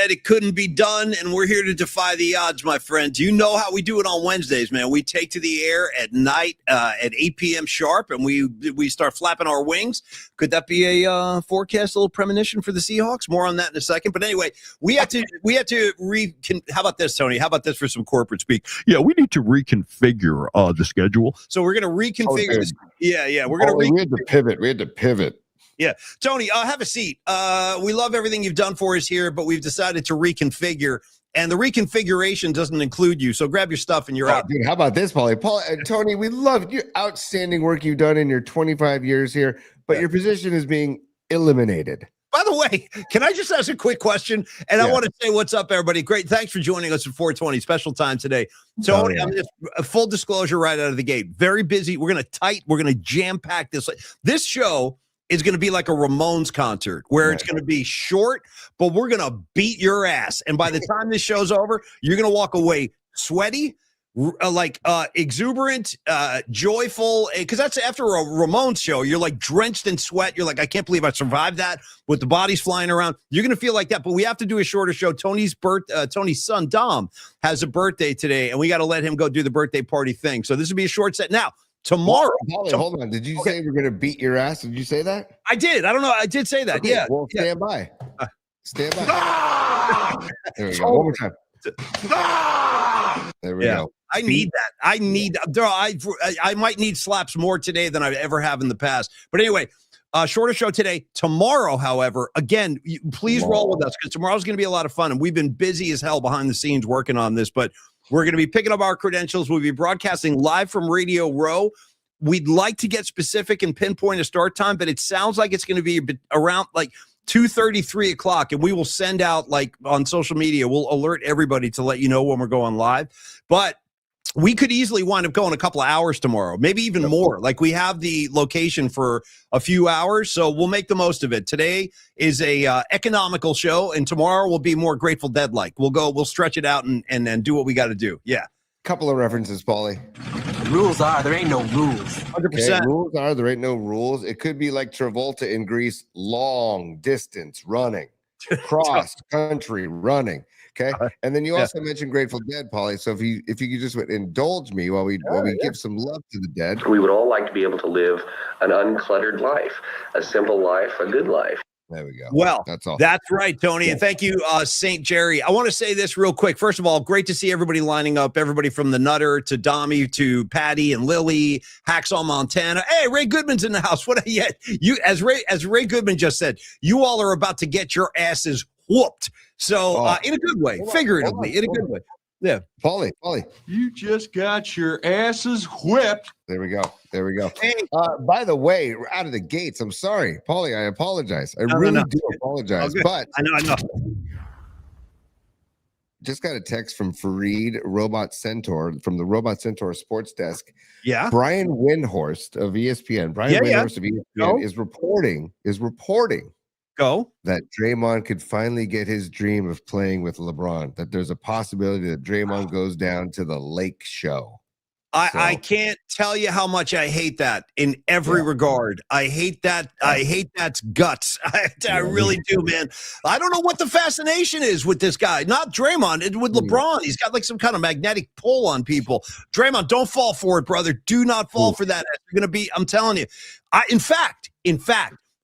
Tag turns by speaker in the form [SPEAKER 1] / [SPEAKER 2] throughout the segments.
[SPEAKER 1] said it couldn't be done, and we're here to defy the odds, my friend. You know how we do it on Wednesdays, man. We take to the air at night at 8 p.m. sharp, and we start flapping our wings. Could that be a forecast, a little premonition for the Seahawks? More on that in a second. But anyway, we have to how about this, Tony? How about this for some corporate speak? Yeah, we need to reconfigure the schedule. So we're going to reconfigure this. Yeah. We're going to
[SPEAKER 2] we had to pivot.
[SPEAKER 1] Yeah. Tony, have a seat. We love everything you've done for us here, but we've decided to reconfigure, and the reconfiguration doesn't include you. So grab your stuff and you're out.
[SPEAKER 2] Dude, how about this, Paulie? Tony, we love your outstanding work you've done in your 25 years here, but your position is being eliminated.
[SPEAKER 1] By the way, can I just ask a quick question? And I want to say what's up, everybody. Great. Thanks for joining us at 420. Special time today. Tony, I'm just full disclosure right out of the gate. Very busy. We're going to jam-pack this. This show is going to be like a Ramones concert where it's going to be short, but we're going to beat your ass. And by the time this show's over, you're going to walk away sweaty, exuberant, joyful, because that's after a Ramones show. You're like drenched in sweat. You're like, I can't believe I survived that with the bodies flying around. You're going to feel like that, but we have to do a shorter show. Tony's son, Dom, has a birthday today, and we got to let him go do the birthday party thing. So this will be a short set. Now, tomorrow.
[SPEAKER 2] Hold on. Did you say we're going to beat your ass? Did you say that?
[SPEAKER 1] I did. I don't know. I did say that. Okay, yeah.
[SPEAKER 2] Well, stand by. Stand by. There we go. One more time. There we go.
[SPEAKER 1] I need that. I might need slaps more today than I ever have in the past. But anyway, shorter show today. Tomorrow, however, again, please roll with us because tomorrow's going to be a lot of fun. And we've been busy as hell behind the scenes working on this, but we're going to be picking up our credentials. We'll be broadcasting live from Radio Row. We'd like to get specific and pinpoint a start time, but it sounds like it's going to be around like 2:30, 3 o'clock, and we will send out like on social media. We'll alert everybody to let you know when we're going live. But we could easily wind up going a couple of hours tomorrow, maybe even more. Like we have the location for a few hours, so we'll make the most of it. Today is a economical show, and tomorrow will be more Grateful Dead-like. We'll stretch it out and then do what we got to do. Yeah.
[SPEAKER 2] Couple of references, Paulie.
[SPEAKER 3] Rules are there ain't no rules.
[SPEAKER 1] 100%.
[SPEAKER 2] Okay, rules are there ain't no rules. It could be like Travolta in Greece, long distance running, cross country running. Okay, and then you also mentioned Grateful Dead, Paulie. So if you could just indulge me while we give some love to the dead.
[SPEAKER 4] We would all like to be able to live an uncluttered life, a simple life, a good life.
[SPEAKER 2] There we go.
[SPEAKER 1] Well,
[SPEAKER 2] that's all.
[SPEAKER 1] That's right, Tony. And thank you, St. Jerry. I want to say this real quick. First of all, great to see everybody lining up. Everybody from the Nutter to Dommy to Patty and Lily, Hacksaw Montana. Hey, Ray Goodman's in the house. What yet? You as Ray Goodman just said, you all are about to get your asses whooped. So in a good way, figuratively, in a good way. Yeah.
[SPEAKER 2] Paulie.
[SPEAKER 5] You just got your asses whipped.
[SPEAKER 2] There we go. Hey. By the way, out of the gates, I'm sorry. Paulie, I apologize. I really do apologize. But
[SPEAKER 1] I know.
[SPEAKER 2] Just got a text from Fareed Robot Centaur from the Robot Centaur Sports Desk.
[SPEAKER 1] Yeah.
[SPEAKER 2] Brian Windhorst of ESPN. Windhorst of ESPN is reporting that Draymond could finally get his dream of playing with LeBron, that there's a possibility that Draymond goes down to the Lake Show.
[SPEAKER 1] I can't tell you how much I hate that in every regard. I hate that. I hate that's guts. I really do, man. I don't know what the fascination is with this guy. Not Draymond, with LeBron. He's got like some kind of magnetic pull on people. Draymond, don't fall for it, brother. Do not fall for that. You're going to be, I'm telling you. In fact,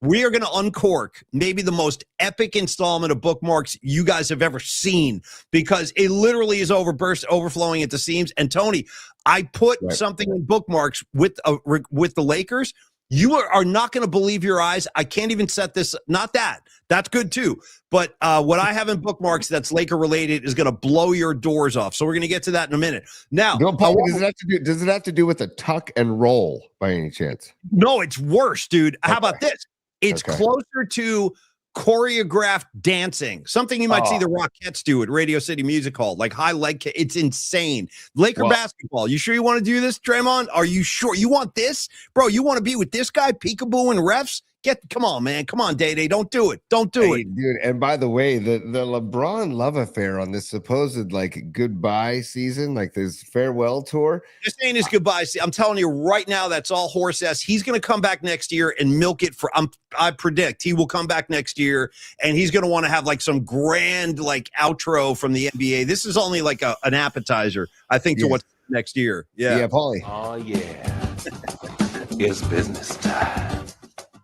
[SPEAKER 1] we are going to uncork maybe the most epic installment of Bookmarks you guys have ever seen because it literally is overflowing at the seams. And Tony, I put something in Bookmarks with the Lakers. You are not going to believe your eyes. I can't even set this. Not that. That's good too. But what I have in Bookmarks that's Laker related is going to blow your doors off. So we're going to get to that in a minute. Now,
[SPEAKER 2] does it have to do with a tuck and roll by any chance?
[SPEAKER 1] No, it's worse, dude. How about this? It's closer to choreographed dancing, something you might see the Rockettes do at Radio City Music Hall, like high leg. It's insane. Laker basketball. You sure you want to do this, Draymond? Are you sure you want this, bro? You want to be with this guy, peekaboo and refs? Come on, man. Come on, Day. Don't do it. Don't do it.
[SPEAKER 2] Dude. And by the way, the LeBron love affair on this supposed like goodbye season, like this farewell tour.
[SPEAKER 1] This ain't his goodbye. I'm telling you right now, that's all horse ass. He's going to come back next year and milk it for. I predict he will come back next year, and he's going to want to have like some grand like outro from the NBA. This is only like an appetizer, I think, to what's next year. Yeah,
[SPEAKER 2] Paulie.
[SPEAKER 3] Oh, yeah. It's business time.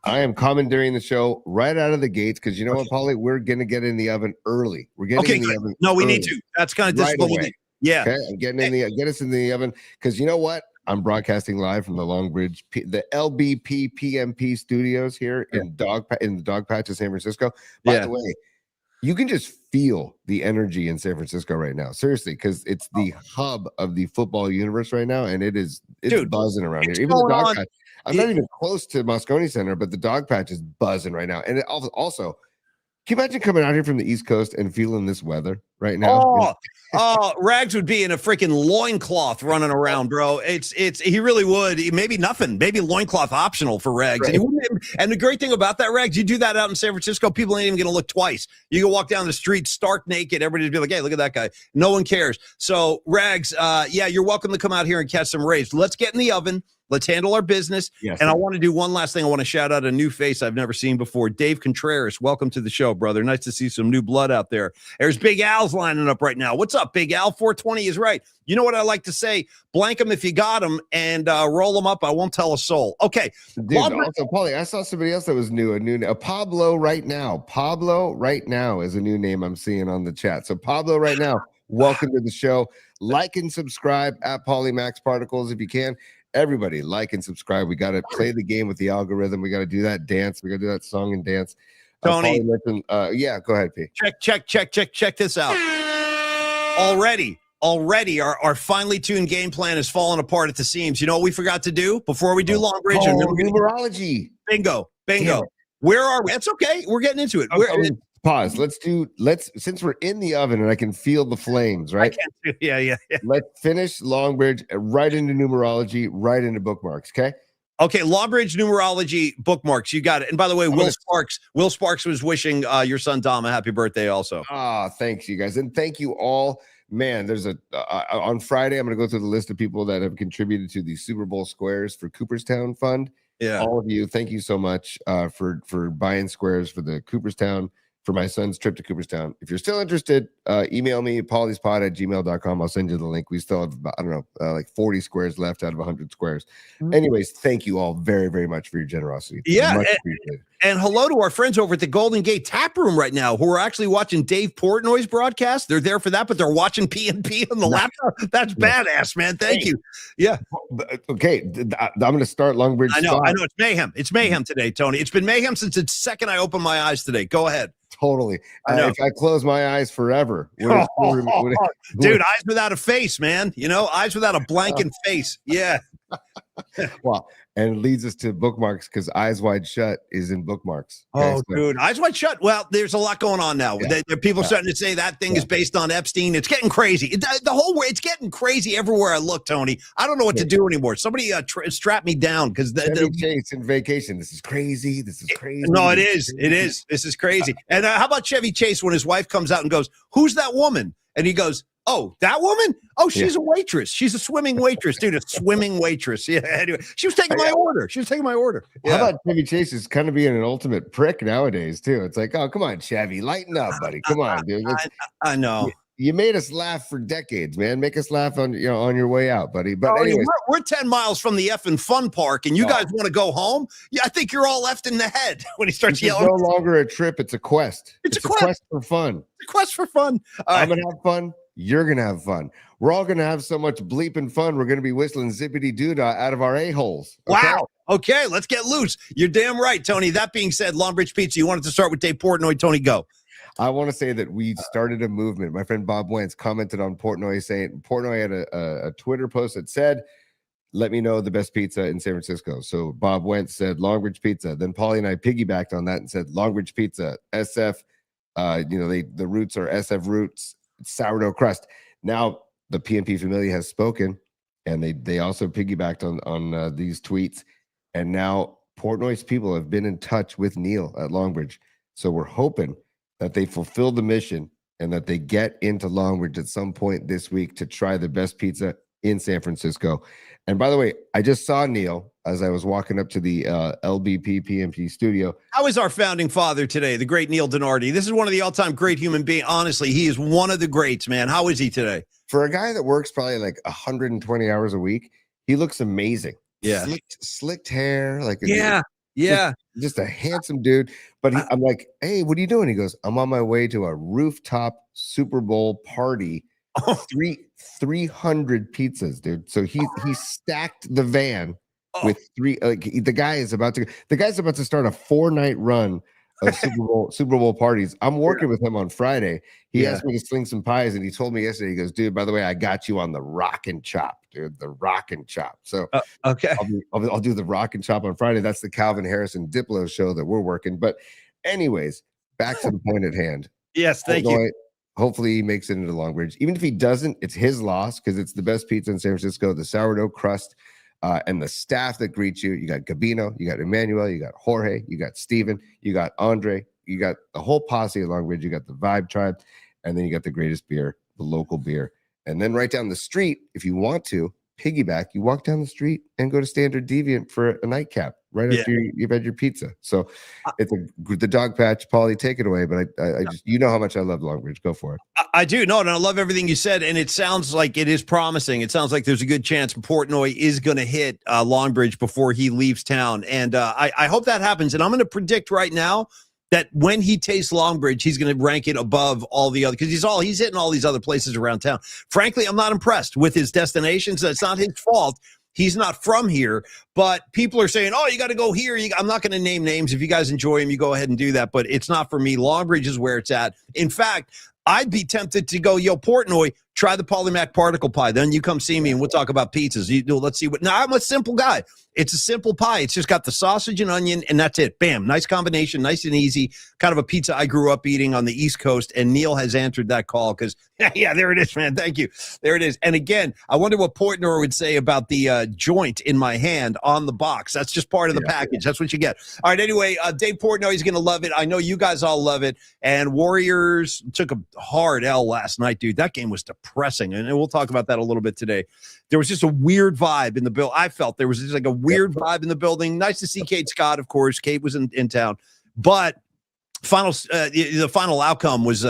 [SPEAKER 2] I am commandeering the show right out of the gates because you know what, Paulie? We're going to get in the oven early. We're getting in the oven.
[SPEAKER 1] No, we need to. That's kind of discipline. Yeah.
[SPEAKER 2] Okay. I'm getting get us in the oven because you know what? I'm broadcasting live from the Longbridge, the LBP PMP studios here in the Dog Patch of San Francisco. By the way, you can just feel the energy in San Francisco right now. Seriously, because it's the hub of the football universe right now, and it's buzzing around here. Even the Dog Patch. I'm not even close to Moscone Center, but the Dog Patch is buzzing right now. And it also, can you imagine coming out here from the East Coast and feeling this weather right now?
[SPEAKER 1] Rags would be in a freaking loincloth running around, bro. He really would. Maybe nothing. Maybe loincloth optional for Rags.
[SPEAKER 2] Right.
[SPEAKER 1] And the great thing about that, Rags, you do that out in San Francisco, people ain't even going to look twice. You can walk down the street stark naked. Everybody'd be like, hey, look at that guy. No one cares. So, Rags, you're welcome to come out here and catch some rays. Let's get in the oven. Let's handle our business. Yes, and I want to do one last thing. I want to shout out a new face I've never seen before. Dave Contreras, welcome to the show, brother. Nice to see some new blood out there. There's Big Al's lining up right now. What's up, Big Al? 420 is right. You know what I like to say? Blank them if you got them and roll them up. I won't tell a soul. Okay.
[SPEAKER 2] Dude, also, Paulie, I saw somebody else that was new. Pablo right now. Pablo right now is a new name I'm seeing on the chat. So Pablo right now, welcome to the show. Like and subscribe at Paulie Max Particles if you can. Everybody like and subscribe. We got to play the game with the algorithm. We got to do that dance. We got to do that song and dance.
[SPEAKER 1] Tony,
[SPEAKER 2] go ahead, P.
[SPEAKER 1] Check this out. Already, our finely tuned game plan is falling apart at the seams. You know what we forgot to do before we do Longbridge?
[SPEAKER 2] Numerology.
[SPEAKER 1] Bingo. Where are we? That's okay. We're getting into it.
[SPEAKER 2] Pause. Let's since we're in the oven and I can feel the flames, right?
[SPEAKER 1] Yeah.
[SPEAKER 2] Let's finish Longbridge right into numerology, right into bookmarks. Okay,
[SPEAKER 1] Longbridge numerology bookmarks. You got it. And by the way, Will Sparks was wishing your son Dom a happy birthday also.
[SPEAKER 2] Thanks you guys. And thank you all. Man, there's on Friday, I'm going to go through the list of people that have contributed to the Super Bowl squares for Cooperstown Fund.
[SPEAKER 1] Yeah.
[SPEAKER 2] All of you, thank you so much for buying squares for the Cooperstown, for my son's trip to Cooperstown. If you're still interested, email me, pauliespod@gmail.com. I'll send you the link. We still have, like 40 squares left out of 100 squares. Mm-hmm. Anyways, thank you all very, very much for your generosity.
[SPEAKER 1] Yeah. And hello to our friends over at the Golden Gate Tap Room right now who are actually watching Dave Portnoy's broadcast. They're there for that, but they're watching PNP on the laptop. That's badass, man. Thank you. Yeah.
[SPEAKER 2] Okay. I'm going to start Longbridge.
[SPEAKER 1] I know. It's mayhem. It's mayhem today, Tony. It's been mayhem since the second I opened my eyes today. Go ahead.
[SPEAKER 2] Totally. If I close my eyes forever.
[SPEAKER 1] Dude, eyes without a face, man. Eyes without a blanket face. Yeah.
[SPEAKER 2] Well, and it leads us to bookmarks because Eyes Wide Shut is in bookmarks.
[SPEAKER 1] Dude, Eyes Wide Shut. Well, there's a lot going on now. Yeah. People starting to say that thing is based on Epstein. It's getting crazy. The whole way, it's getting crazy everywhere I look, Tony. I don't know what to do anymore. Somebody strap me down because
[SPEAKER 2] Chase in Vacation. This is crazy.
[SPEAKER 1] No, it is. This is crazy. And how about Chevy Chase when his wife comes out and goes, "Who's that woman?" And he goes, "Oh, that woman? Oh, she's a waitress. She's a swimming waitress, dude. A swimming waitress." Yeah. Anyway, she was taking my order. Yeah.
[SPEAKER 2] How about Chevy Chase is kind of being an ultimate prick nowadays too? It's like, oh, come on, Chevy, lighten up, buddy. Come on, dude.
[SPEAKER 1] I know.
[SPEAKER 2] You made us laugh for decades, man. Make us laugh on your way out, buddy. But anyways,
[SPEAKER 1] we're 10 miles from the effing fun park, and you guys want to go home? Yeah, I think you're all left in the head when he starts yelling.
[SPEAKER 2] It's no longer a trip; it's a quest. It's a quest for fun.
[SPEAKER 1] It's a quest for fun.
[SPEAKER 2] I'm gonna have fun. You're gonna have fun. We're all gonna have so much bleeping fun. We're gonna be whistling zippity doodah out of our a-holes. Okay?
[SPEAKER 1] Wow. Okay, let's get loose. You're damn right, Tony. That being said, Longbridge Pizza. You wanted to start with Dave Portnoy. Tony, go.
[SPEAKER 2] I want to say that we started a movement. My friend Bob Wentz commented on Portnoy saying Portnoy had a Twitter post that said, "Let me know the best pizza in San Francisco." So Bob Wentz said Longbridge Pizza. Then Paulie and I piggybacked on that and said Longbridge Pizza, SF. The roots are SF roots, sourdough crust. Now the PNP Familia has spoken, and they also piggybacked on these tweets, and now Portnoy's people have been in touch with Neil at Longbridge. So we're hoping that they fulfill the mission and that they get into Longbridge at some point this week to try the best pizza in San Francisco. And by the way, I just saw Neil as I was walking up to the LBP PMP studio.
[SPEAKER 1] How is our founding father today, the great Neil Donardi? This is one of the all-time great human beings. Honestly, he is one of the greats, man. How is he today?
[SPEAKER 2] For a guy that works probably like 120 hours a week, he looks amazing.
[SPEAKER 1] Yeah.
[SPEAKER 2] Slicked hair. Like just a handsome dude. But I'm like, hey, what are you doing? He goes, I'm on my way to a rooftop Super Bowl party. 300 pizzas, dude. So he stacked the van with three. The guy's about to start a 4-night run of Super Bowl parties. I'm working with him on Friday. He asked me to sling some pies, and he told me yesterday. He goes, dude, by the way, I got you on the rock and chop, dude. The rock and chop. So
[SPEAKER 1] okay,
[SPEAKER 2] I'll do the rock and chop on Friday. That's the Calvin Harris and Diplo show that we're working. But anyways, back to the point at hand.
[SPEAKER 1] Yes, thank you.
[SPEAKER 2] Hopefully he makes it into Longbridge. Even if he doesn't, it's his loss because it's the best pizza in San Francisco. The sourdough crust and the staff that greets you. You got Gabino, you got Emmanuel, you got Jorge, you got Steven, you got Andre, you got the whole posse at Longbridge. You got the Vibe Tribe, and then you got the greatest beer, the local beer. And then right down the street, if you want to piggyback, you walk down the street and go to Standard Deviant for a nightcap right after you've had your pizza. So it's the dog patch. Paulie, take it away. But I just, you know how much I love Longbridge. Go for it.
[SPEAKER 1] I do. No, and I love everything you said. And it sounds like it is promising. It sounds like there's a good chance Portnoy is going to hit Longbridge before he leaves town. And I hope that happens. And I'm going to predict right now that when he tastes Longbridge, he's going to rank it above all the other, because he's hitting all these other places around town. Frankly, I'm not impressed with his destinations. That's not his fault. He's not from here, but people are saying, oh, you got to go here. I'm not going to name names. If you guys enjoy him, you go ahead and do that, but it's not for me. Longbridge is where it's at. In fact, I'd be tempted to go, yo, Portnoy, try the Polymac particle pie. Then you come see me and we'll talk about pizzas. Let's see what. Now, I'm a simple guy. It's a simple pie. It's just got the sausage and onion, and that's it. Bam. Nice combination, nice and easy. Kind of a pizza I grew up eating on the East Coast, and Neil has answered that call because, yeah, there it is, man. Thank you. There it is. And again, I wonder what Portnoy would say about the joint in my hand on the box. That's just part of the package. That's what you get. All right, anyway, Dave Portnoy is going to love it. I know you guys all love it. And Warriors took a hard L last night, dude. That game was depressing, and we'll talk about that a little bit today. There was just a weird vibe in the building. I felt there was just like a weird vibe in the building. Nice to see Kate Scott, of course. Kate was in town, but the final outcome was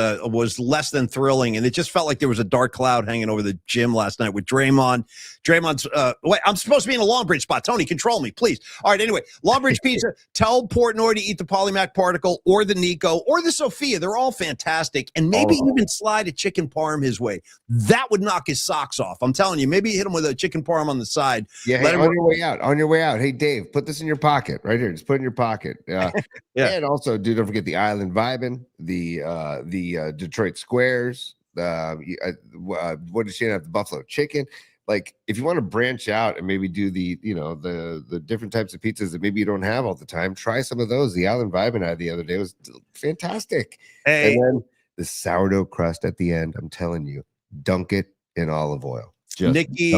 [SPEAKER 1] less than thrilling, and it just felt like there was a dark cloud hanging over the gym last night with Draymond. Draymond's wait, I'm supposed to be in a Longbridge spot. Tony, control me, please. All right, anyway, Longbridge Pizza. Tell Portnoy to eat the Polymac Particle or the Nico or the Sophia. They're all fantastic, and maybe even slide a chicken parm his way. That would knock his socks off. I'm telling you. Maybe hit him with a chicken parm on the side.
[SPEAKER 2] Yeah, hey, on your way out. On your way out. Hey, Dave, put this in your pocket right here. Just put it in your pocket. Yeah. And also, dude, don't forget the Island Vibin', the Detroit Squares. What did she have? The Buffalo Chicken. Like, if you want to branch out and maybe do the different types of pizzas that maybe you don't have all the time, try some of those. The Island Vibin' I had the other day was fantastic. Hey. And then the sourdough crust at the end, I'm telling you, dunk it in olive oil. Just
[SPEAKER 1] Nikki,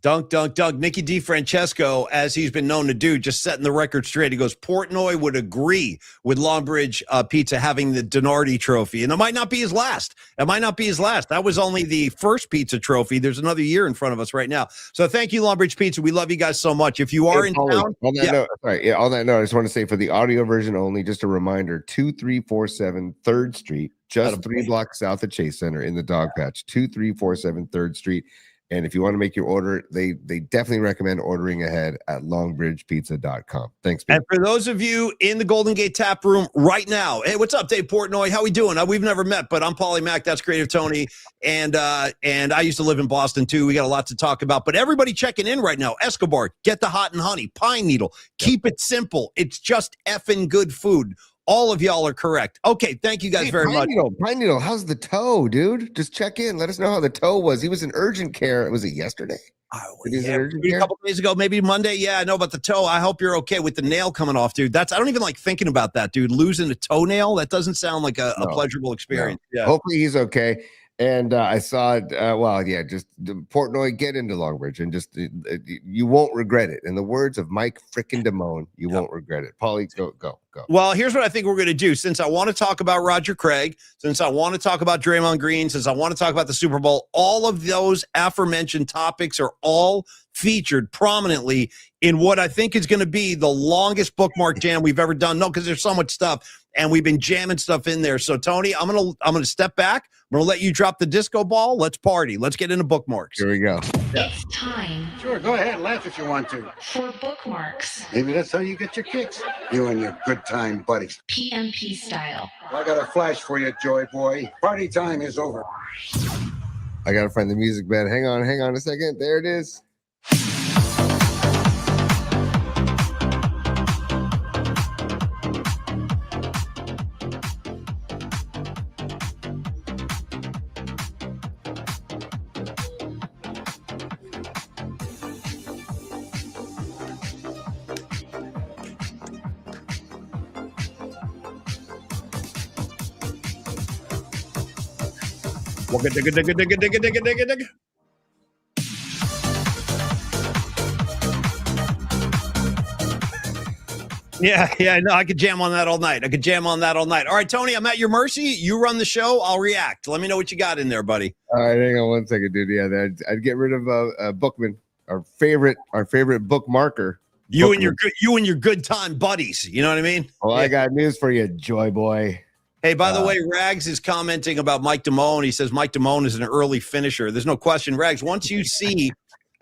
[SPEAKER 1] dunk. Nicky DiFrancesco, as he's been known to do, just setting the record straight. He goes, Portnoy would agree with Longbridge Pizza having the Donardi trophy. And it might not be his last. That was only the first pizza trophy. There's another year in front of us right now. So thank you, Longbridge Pizza. We love you guys so much. If you are in town.
[SPEAKER 2] On that note, I just want to say for the audio version only, just a reminder, 2347 3rd Street, just 3 blocks south of Chase Center in the Dog Patch, 2347 3rd Street. And if you want to make your order, they definitely recommend ordering ahead at longbridgepizza.com. Thanks, man.
[SPEAKER 1] And for those of you in the Golden Gate Tap Room right now, hey, what's up, Dave Portnoy? How we doing? We've never met, but I'm Paulie Mac. That's Creative Tony. And I used to live in Boston, too. We got a lot to talk about. But everybody checking in right now, Escobar, get the hot and honey, Pine Needle. Keep it simple. It's just effing good food. All of y'all are correct. Okay, thank you guys very much.
[SPEAKER 2] Pine Needle, how's the toe, dude? Just check in. Let us know how the toe was. He was in urgent care. Was it yesterday?
[SPEAKER 1] A couple days ago, maybe Monday. Yeah, I know about the toe. I hope you're okay with the nail coming off, dude. I don't even like thinking about that, dude. Losing a toenail, that doesn't sound like a pleasurable experience.
[SPEAKER 2] No.
[SPEAKER 1] Yeah.
[SPEAKER 2] Hopefully he's okay. And I saw it. Just Portnoy, get into Longbridge, and just you won't regret it. In the words of Mike frickin' Damone, you won't regret it. Paulie, go.
[SPEAKER 1] Well, here's what I think we're going to do. Since I want to talk about Roger Craig, since I want to talk about Draymond Green, since I want to talk about the Super Bowl, all of those aforementioned topics are all featured prominently in what I think is going to be the longest bookmark jam we've ever done. No, because there's so much stuff, and we've been jamming stuff in there. So, Tony, I'm gonna step back. I'm going to let you drop the disco ball. Let's party. Let's get into bookmarks.
[SPEAKER 2] Here we go.
[SPEAKER 6] It's time.
[SPEAKER 7] Sure, go ahead, laugh if you want to.
[SPEAKER 6] For bookmarks.
[SPEAKER 7] Maybe that's how you get your kicks. You and your good time buddies.
[SPEAKER 6] PMP style.
[SPEAKER 7] I got a flash for you, Joy Boy. Party time is over.
[SPEAKER 2] I got to find the music bed. Hang on a second. There it is.
[SPEAKER 1] Yeah, no, I could jam on that all night. All right, Tony, I'm at your mercy. You run the show. I'll react. Let me know what you got in there, buddy.
[SPEAKER 2] All right, hang on one second, dude. Yeah, I'd get rid of Bookman, our favorite bookmarker.
[SPEAKER 1] You and your good time buddies. You know what I mean?
[SPEAKER 2] Well, I got news for you, Joy Boy.
[SPEAKER 1] Hey, by the way, Rags is commenting about Mike Damone. He says Mike Damone is an early finisher. There's no question, Rags. Once you see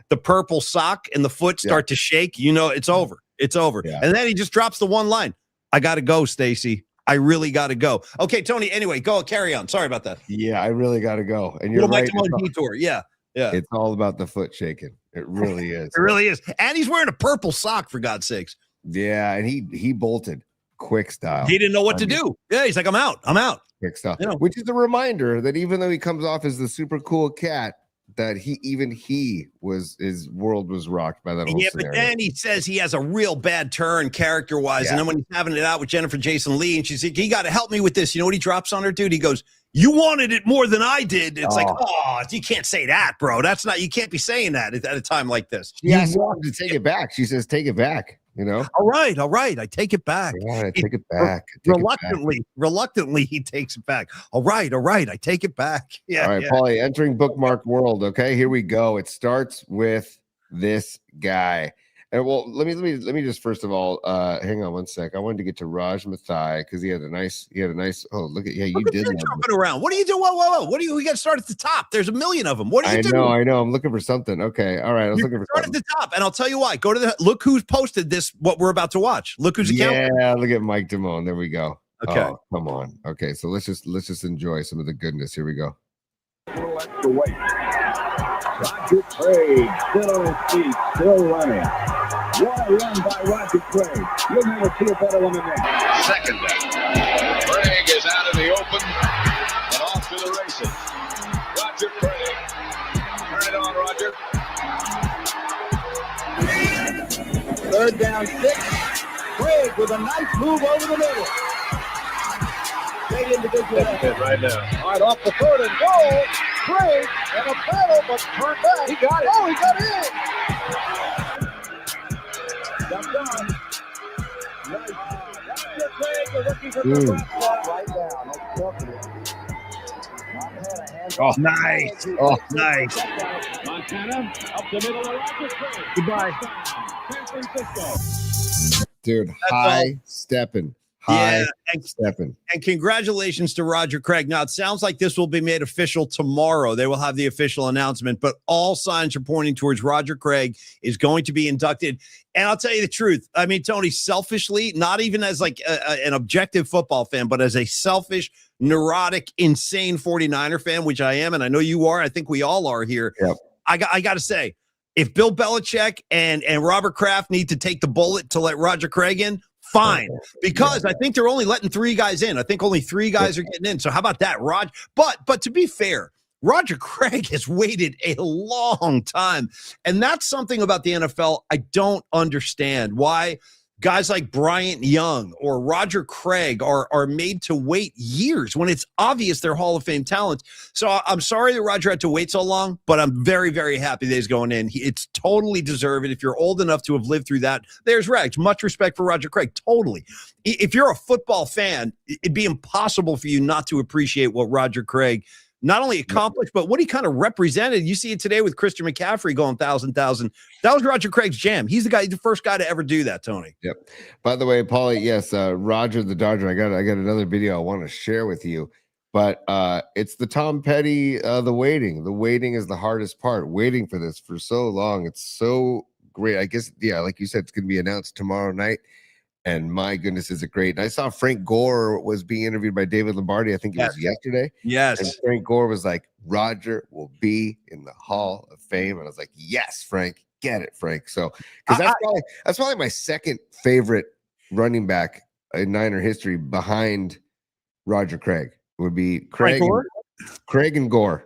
[SPEAKER 1] the purple sock and the foot start to shake, you know it's over. It's over. Yeah. And then he just drops the one line. I got to go, Stacy. I really got to go. Okay, Tony, anyway, go carry on. Sorry about that.
[SPEAKER 2] Yeah, I really got to go. And you're
[SPEAKER 1] right.
[SPEAKER 2] Mike
[SPEAKER 1] Damone detour. Yeah.
[SPEAKER 2] It's all about the foot shaking. It really is.
[SPEAKER 1] It really is. And he's wearing a purple sock, for God's sakes.
[SPEAKER 2] Yeah, and he bolted. Quick style.
[SPEAKER 1] He didn't know what to do. Yeah, he's like, I'm out.
[SPEAKER 2] Quick style. You know? Which is a reminder that even though he comes off as the super cool cat, that his world was rocked by that whole scenario. But
[SPEAKER 1] then he says he has a real bad turn character-wise. And then when he's having it out with Jennifer Jason Leigh, and she's like, you got to help me with this. You know what he drops on her, dude? He goes, you wanted it more than I did. It's like, you can't say that, bro. You can't be saying that at a time like this.
[SPEAKER 2] She asked him to take it back. She says, take it back. You know,
[SPEAKER 1] all right. I take it back.
[SPEAKER 2] I take it back.
[SPEAKER 1] Reluctantly, he takes it back. All right. I take it back. Yeah.
[SPEAKER 2] All right, Paulie, entering bookmark world. Okay, here we go. It starts with this guy. And well, let me just first of all, hang on one sec. I wanted to get to Raj Mathai because he had a nice. Oh, look at you did that.
[SPEAKER 1] Jumping around. What do you do? Whoa! What do you? We got to start at the top. There's a million of them. What do you do?
[SPEAKER 2] I know. I'm looking for something. Okay, all right. I was looking for
[SPEAKER 1] start
[SPEAKER 2] something.
[SPEAKER 1] At the top, and I'll tell you why. Go to look who's posted this. What we're about to watch. Look who's account.
[SPEAKER 2] Yeah, look at Mike Damone. There we go.
[SPEAKER 1] Okay,
[SPEAKER 2] come on. Okay, so let's just enjoy some of the goodness. Here we go.
[SPEAKER 8] Extra weight. Roger Craig still on his feet, still running. What a run by Roger Craig. You'll never see a better one than that.
[SPEAKER 9] Second down. Craig is out in the open and off to the races. Roger Craig. Turn it on, Roger.
[SPEAKER 8] Third down, 6. Craig with a nice move over the middle. Great individual effort
[SPEAKER 9] right now.
[SPEAKER 8] All right, off the third and goal. Craig and a battle, but turned back. He got it. Oh, he got it. That's done. Nice. Roger Craig is looking for the right down. That's perfect.
[SPEAKER 1] Oh, nice. Oh, nice.
[SPEAKER 8] Montana up the middle of Roger Craig.
[SPEAKER 1] Goodbye.
[SPEAKER 8] San Francisco.
[SPEAKER 2] Dude, high stepping. And
[SPEAKER 1] congratulations to Roger Craig. Now, it sounds like this will be made official tomorrow. They will have the official announcement, but all signs are pointing towards Roger Craig is going to be inducted. And I'll tell you the truth. I mean, Tony, selfishly, not even as like an objective football fan, but as a selfish, neurotic, insane 49er fan, which I am, and I know you are. I think we all are here.
[SPEAKER 2] Yep.
[SPEAKER 1] I got to say, if Bill Belichick and Robert Kraft need to take the bullet to let Roger Craig in, fine, because I think they're only letting 3 guys in. I think only 3 guys are getting in. So how about that, Rod? But to be fair, Roger Craig has waited a long time. And that's something about the NFL I don't understand. Why guys like Bryant Young or Roger Craig are made to wait years when it's obvious they're Hall of Fame talents. So I'm sorry that Roger had to wait so long, but I'm very, very happy that he's going in. It's totally deserved. If you're old enough to have lived through that, there's Rex. Much respect for Roger Craig. Totally. If you're a football fan, it'd be impossible for you not to appreciate what Roger Craig not only accomplished, but what he kind of represented. You see it today with Christian McCaffrey going 1,000. That was Roger Craig's jam. He's the first guy to ever do that, Tony.
[SPEAKER 2] Yep. By the way, Paulie, yes, Roger the Dodger. I got another video I want to share with you, but it's the Tom Petty, the waiting. The waiting is the hardest part. Waiting for this for so long. It's so great. I guess, yeah, like you said, it's going to be announced tomorrow night. And my goodness, is it great. And I saw Frank Gore was being interviewed by David Lombardi. I think it was yesterday.
[SPEAKER 1] Yes.
[SPEAKER 2] And Frank Gore was like, Roger will be in the Hall of Fame. And I was like, yes, Frank, get it, Frank. So, because that's probably my second favorite running back in Niner history behind Roger Craig would be Craig and Gore.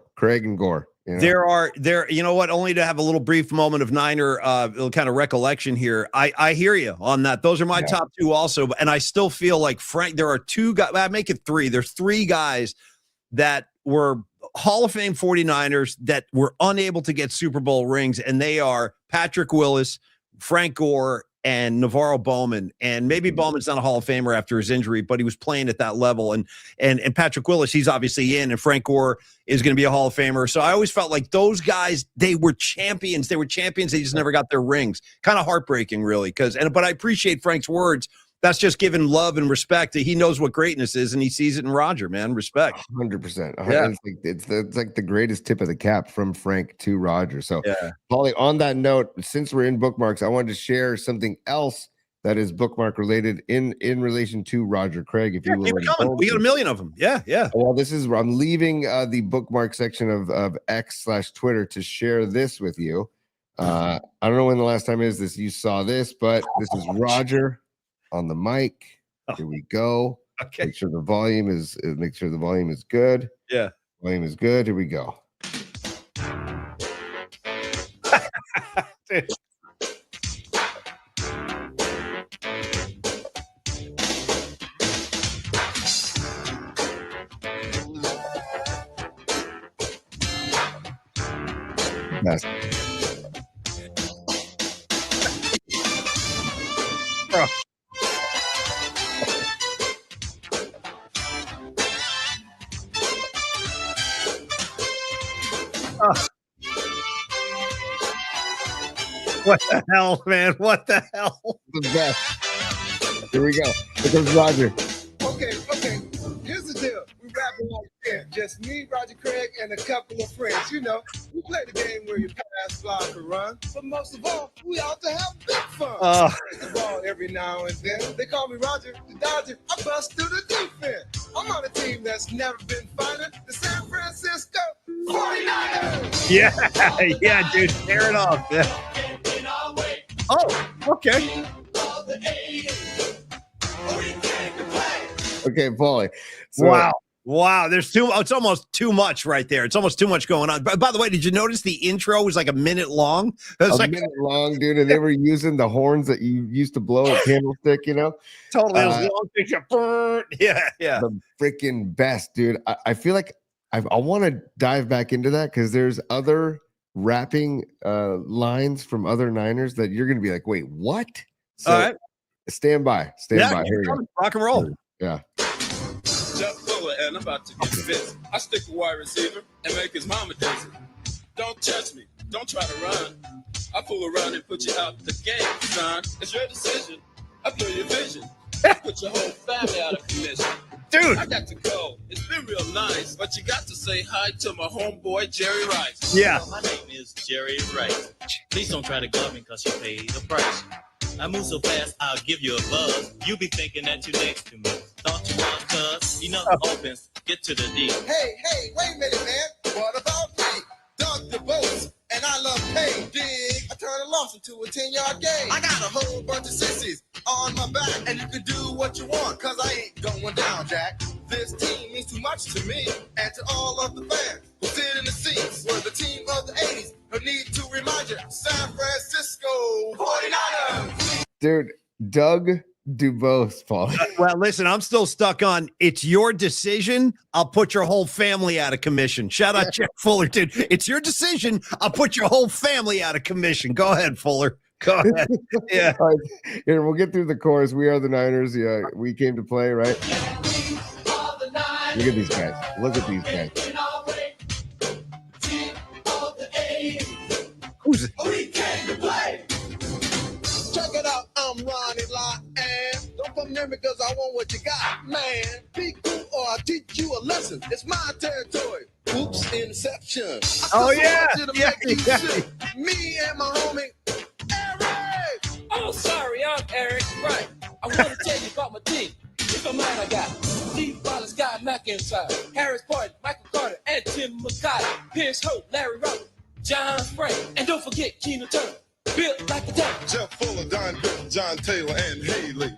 [SPEAKER 2] You know?
[SPEAKER 1] You know what, only to have a little brief moment of Niner kind of recollection here. I hear you on that. Those are my top two also. And I still feel like Frank, there are two guys, I make it three. There's three guys that were Hall of Fame 49ers that were unable to get Super Bowl rings. And they are Patrick Willis, Frank Gore, and Navarro Bowman. And maybe Bowman's not a Hall of Famer after his injury, but he was playing at that level. And Patrick Willis, he's obviously in, and Frank Gore is going to be a Hall of Famer. So I always felt like those guys, they were champions. They just never got their rings. Kind of heartbreaking, really. But I appreciate Frank's words. That's just giving love and respect. He knows what greatness is, and he sees it in Roger, man. Respect.
[SPEAKER 2] 100%. Yeah. It's like the greatest tip of the cap from Frank to Roger. So, Paulie, on that note, since we're in bookmarks, I wanted to share something else that is bookmark related in relation to Roger Craig. If you will,
[SPEAKER 1] we got a million of them. Yeah.
[SPEAKER 2] Well, I'm leaving the bookmark section of X/Twitter to share this with you. I don't know when the last time is this you saw this, but this is Roger on the mic. Here we go.
[SPEAKER 1] Okay.
[SPEAKER 2] Make sure the volume is good.
[SPEAKER 1] Yeah.
[SPEAKER 2] Volume is good. Here we go. Best.
[SPEAKER 1] What the hell, man? What the hell?
[SPEAKER 2] The best. Here we go. Here comes Roger.
[SPEAKER 10] Okay. Here's the deal. We rapping like that. Just me, Roger Craig, and a couple of friends. You know, we play the game where you pass, block, or run. But most of all, we out to have big fun. Play the ball every now and then. They call me Roger the Dodger. I bust through the defense. I'm on a team that's never been finer. The San Francisco 49ers.
[SPEAKER 1] Yeah, dude. Tear it off. Yeah. Oh, okay.
[SPEAKER 2] Okay, Paulie.
[SPEAKER 1] So, wow. It's almost too much right there. It's almost too much going on. By the way, did you notice the intro was like a minute long? It was
[SPEAKER 2] minute long, dude. And they were using the horns that you used to blow at Candlestick, you know?
[SPEAKER 1] Totally. It was long picture. Yeah.
[SPEAKER 2] The freaking best, dude. I feel like I want to dive back into that because there's other rapping lines from other Niners that you're going to be like, wait, what? So,
[SPEAKER 1] all right.
[SPEAKER 2] Stand by. Here we go.
[SPEAKER 1] Rock and roll.
[SPEAKER 2] Yeah.
[SPEAKER 11] Jeff Fuller, and I'm about to get busy. I stick a wide receiver and make his mama dizzy. Don't touch me. Don't try to run. I fool around and put you out the game, son. It's your decision. I blew your vision. I put your whole family out of commission.
[SPEAKER 1] Dude,
[SPEAKER 11] I got to go. It's been real nice, but you got to say hi to my homeboy, Jerry Rice.
[SPEAKER 1] Yeah.
[SPEAKER 12] My name is Jerry Rice. Please don't try to glove me because you paid the price. I move so fast, I'll give you a buzz. You be thinking that you next to me. Thought you was cuz. Enough offense, get to the D.
[SPEAKER 10] Hey, wait a minute, man. What about me? Dr. Boats, and I love pain. Dig, I turn a loss into a 10-yard game. I got a whole bunch of sissies on my back, and you can do what you want, cause I ain't going down, Jack. This team means too much to me, and to all of the fans who sit in the seats. We're the team of the 80s, no need to remind you, San Francisco 49ers.
[SPEAKER 2] Dude, Doug Dubose, Paul.
[SPEAKER 1] Well, listen, I'm still stuck on it's your decision. I'll put your whole family out of commission. Shout out Jeff Fuller, dude. It's your decision. I'll put your whole family out of commission. Go ahead, Fuller. Go ahead. Yeah.
[SPEAKER 2] All right. Here, we'll get through the chorus. We are the Niners. Yeah, we came to play, right? Look at these guys. Look at these guys.
[SPEAKER 1] Who's it?
[SPEAKER 10] We came to play. Check it out, I'm Ronnie Lott, and don't come near me because I want what you got, man. Be cool or I'll teach you a lesson. It's my territory. Oops, inception.
[SPEAKER 1] Oh, yeah. Yeah.
[SPEAKER 10] Me and my homie, Eric.
[SPEAKER 11] Oh, sorry, I'm Eric. Right. I want to tell you about my team. If I'm mine, I got Steve Wallace, Guy McIntyre, Harris Barton, Michael Carter, and Tim McCarty, Pierce Hope, Larry Roberts, John Frank, and don't forget Keena Turner. Built like a tank.
[SPEAKER 9] Jeff Fuller, Don Griffin, John Taylor, and Haley.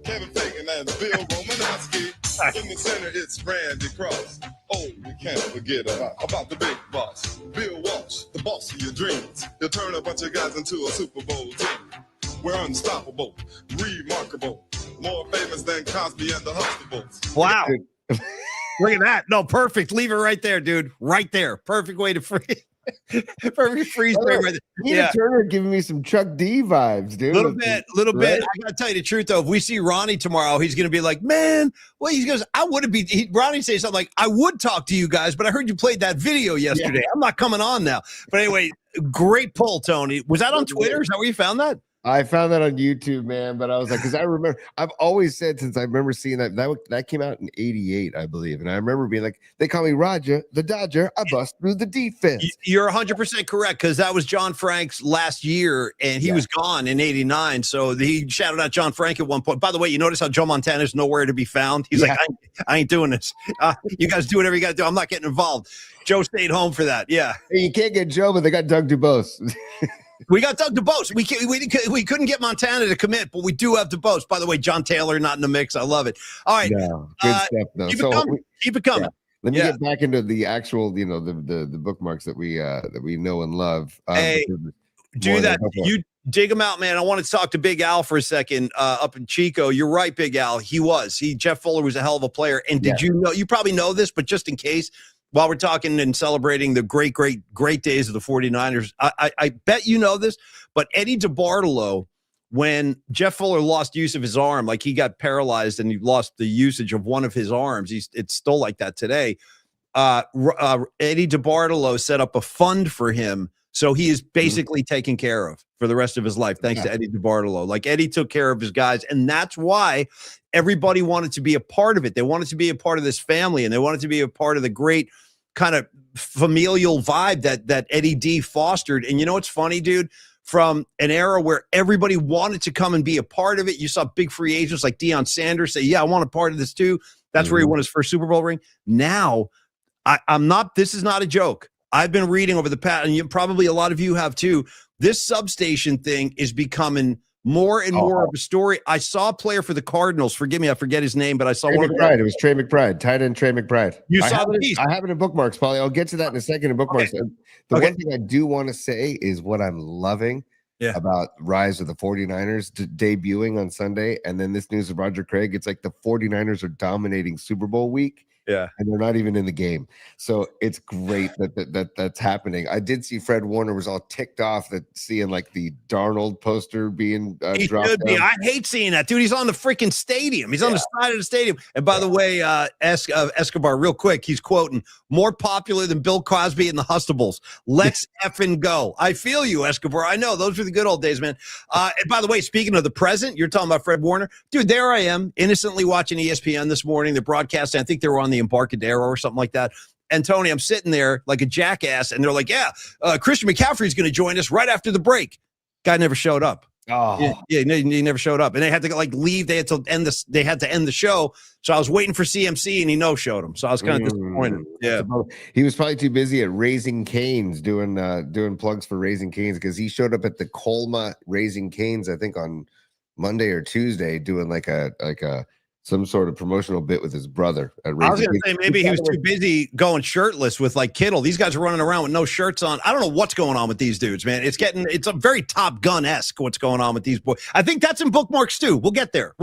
[SPEAKER 9] Kevin Fagan and Bill Romanowski. In the center, it's Randy Cross. Oh, we can't forget about the big boss, Bill Walsh, the boss of your dreams. He'll turn a bunch of guys into a Super Bowl team. We're unstoppable, remarkable, more famous than Crosby and the Huxtables.
[SPEAKER 1] Wow. Look at that. No, perfect. Leave it right there, dude. Right there. Perfect way to freeze. Perfect freeze frame right there.
[SPEAKER 2] Keena Turner giving me some Chuck D vibes, dude.
[SPEAKER 1] Little bit. I gotta tell you the truth though. If we see Ronnie tomorrow, he's gonna be like, "Man, well," he goes, "I would have been." Ronnie says something like, "I would talk to you guys, but I heard you played that video yesterday. I'm not coming on now." But anyway, great pull, Tony. Was that on Twitter? Is that where you found that?
[SPEAKER 2] I found that on YouTube, man. But I was like, because I remember, I've always said since I remember seeing that came out in '88, I believe, and I remember being like, they call me Roger the Dodger. I bust through the defense.
[SPEAKER 1] You're 100% correct because that was John Frank's last year, and he was gone in '89. So he shouted out John Frank at one point. By the way, you notice how Joe Montana's nowhere to be found. He's like, I ain't doing this. You guys do whatever you got to do. I'm not getting involved. Joe stayed home for that. Yeah,
[SPEAKER 2] hey, you can't get Joe, but they got Doug Dubose.
[SPEAKER 1] We got Doug DeBose. We couldn't get Montana to commit, but we do have DeBose. By the way, John Taylor not in the mix. I love it. All right,
[SPEAKER 2] no, good stuff though.
[SPEAKER 1] Keep it coming.
[SPEAKER 2] Yeah. Let me get back into the actual, the bookmarks that we know and love.
[SPEAKER 1] Hey, do that. You dig them out, man. I want to talk to Big Al for a second up in Chico. You're right, Big Al. Jeff Fuller was a hell of a player. And did you know? You probably know this, but just in case. While we're talking and celebrating the great days of the 49ers, I bet you know this, but Eddie DeBartolo, when Jeff Fuller lost use of his arm, like he got paralyzed and he lost the usage of one of his arms, it's still like that today. Eddie DeBartolo set up a fund for him, so he is basically taken care of for the rest of his life, thanks to Eddie DeBartolo. Like Eddie took care of his guys, and that's why everybody wanted to be a part of it. They wanted to be a part of this family, and they wanted to be a part of the great kind of familial vibe that Eddie D fostered. And you know what's funny, dude? From an era where everybody wanted to come and be a part of it, you saw big free agents like Deion Sanders say, "Yeah, I want a part of this too." That's where he won his first Super Bowl ring. Now, I'm not. This is not a joke. I've been reading over the past, and probably a lot of you have too. This substation thing is becoming more and more of a story. I saw a player for the Cardinals. Forgive me, I forget his name, but I saw
[SPEAKER 2] Trey
[SPEAKER 1] one.
[SPEAKER 2] McBride. It was Trey McBride, tight end Trey McBride.
[SPEAKER 1] You saw the piece.
[SPEAKER 2] I have it in bookmarks, Paulie. I'll get to that in a second in bookmarks. Okay. The one thing I do want to say is what I'm loving about Rise of the 49ers debuting on Sunday, and then this news of Roger Craig. It's like the 49ers are dominating Super Bowl week.
[SPEAKER 1] Yeah,
[SPEAKER 2] and they're not even in the game, so it's great that's happening. I did see Fred Warner was all ticked off that seeing like the Darnold poster being dropped. Should be.
[SPEAKER 1] I hate seeing that, dude. He's on the freaking stadium. He's on the side of the stadium. And by the way, Escobar, real quick, he's quoting more popular than Bill Cosby and the Huxtables. Let's effing go. I feel you, Escobar. I know those were the good old days, man. And by the way, speaking of the present, you're talking about Fred Warner, dude. There I am, innocently watching ESPN this morning. The broadcast. I think they were on the Embarcadero or something like that. And Tony, I'm sitting there like a jackass, and they're like, Christian McCaffrey's going to join us right after the break. Guy never showed up. He never showed up, and they had to leave. They had to end this. They had to end the show. So I was waiting for CMC, and he no-showed him. So I was kind of disappointed. Yeah,
[SPEAKER 2] he was probably too busy at Raising Cane's doing plugs for Raising Cane's, because he showed up at the Colma Raising Cane's, I think on Monday or Tuesday, doing like a some sort of promotional bit with his brother.
[SPEAKER 1] I was going to say maybe he was too busy going shirtless with like Kittle. These guys are running around with no shirts on. I don't know what's going on with these dudes, man. It's a very Top Gun-esque what's going on with these boys. I think that's in bookmarks too. We'll get there.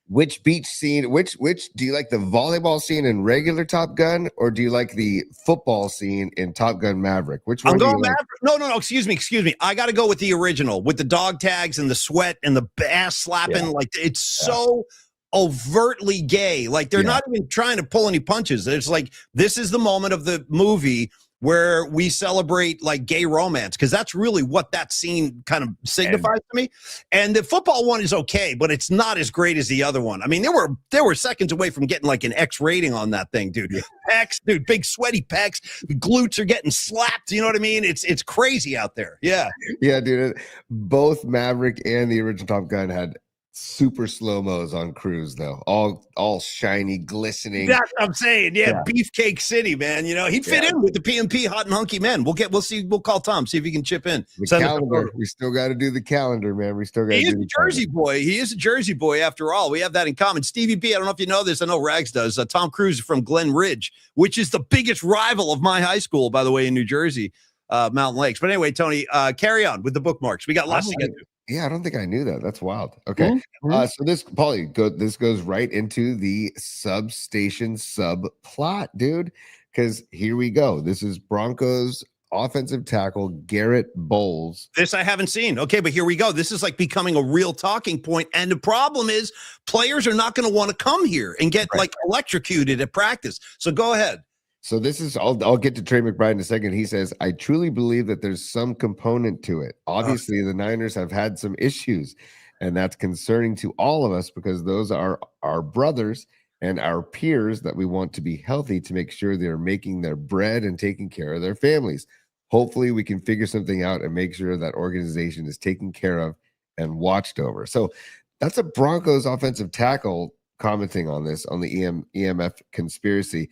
[SPEAKER 2] Which beach scene? Which do you like, the volleyball scene in regular Top Gun, or do you like the football scene in Top Gun Maverick? Which one?
[SPEAKER 1] I'm going
[SPEAKER 2] like?
[SPEAKER 1] Maverick. No. Excuse me. I got to go with the original, with the dog tags and the sweat and the ass slapping.
[SPEAKER 2] Yeah.
[SPEAKER 1] Like it's so overtly gay. Like they're not even trying to pull any punches. It's like this is the moment of the movie where we celebrate like gay romance, because that's really what that scene kind of signifies to me. And the football one is okay, but it's not as great as the other one. I mean, there were seconds away from getting like an X rating on that thing, dude. Pecs, dude, big sweaty pecs, the glutes are getting slapped. You know what I mean? It's crazy out there. Yeah,
[SPEAKER 2] dude. Both Maverick and the original Top Gun had super slow-mos on Cruise, though, all shiny, glistening.
[SPEAKER 1] That's what I'm saying. Beefcake City, man. You know, he'd fit in with the PMP Hot and Hunky Men. We'll call Tom, see if he can chip in.
[SPEAKER 2] The calendar. We still got to do the calendar, man. We still got to do the
[SPEAKER 1] Jersey boy. He is a Jersey boy after all. We have that in common. Stevie B, I don't know if you know this. I know Rags does. Tom Cruise is from Glen Ridge, which is the biggest rival of my high school, by the way, in New Jersey, Mountain Lakes. But anyway, Tony, carry on with the bookmarks. We got lots to get to.
[SPEAKER 2] Yeah, I don't think I knew that. That's wild. Okay. So this, Paulie, this goes right into the substation subplot, dude, because here we go. This is Broncos offensive tackle Garrett Bowles.
[SPEAKER 1] This I haven't seen. Okay, but here we go. This is like becoming a real talking point. And the problem is players are not going to want to come here and get like electrocuted at practice. So go ahead.
[SPEAKER 2] So this is, I'll get to Trey McBride in a second. He says, I truly believe that there's some component to it. Obviously, the Niners have had some issues, and that's concerning to all of us because those are our brothers and our peers that we want to be healthy to make sure they're making their bread and taking care of their families. Hopefully, we can figure something out and make sure that organization is taken care of and watched over. So that's a Broncos offensive tackle commenting on this, on the EMF conspiracy.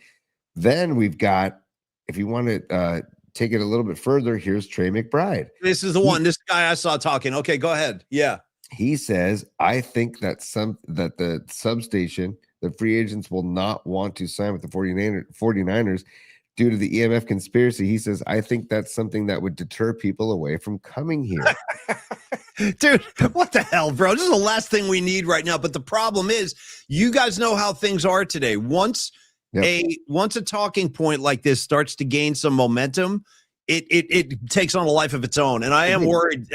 [SPEAKER 2] Then we've got, if you want to take it a little bit further, here's Trey McBride.
[SPEAKER 1] This is the one, this guy I saw talking. Okay, go ahead. Yeah.
[SPEAKER 2] He says, I think that the substation, the free agents will not want to sign with the 49ers due to the EMF conspiracy. He says, I think that's something that would deter people away from coming here.
[SPEAKER 1] Dude, what the hell, bro? This is the last thing we need right now. But the problem is, you guys know how things are today. Once a talking point like this starts to gain some momentum, it takes on a life of its own. And I am worried.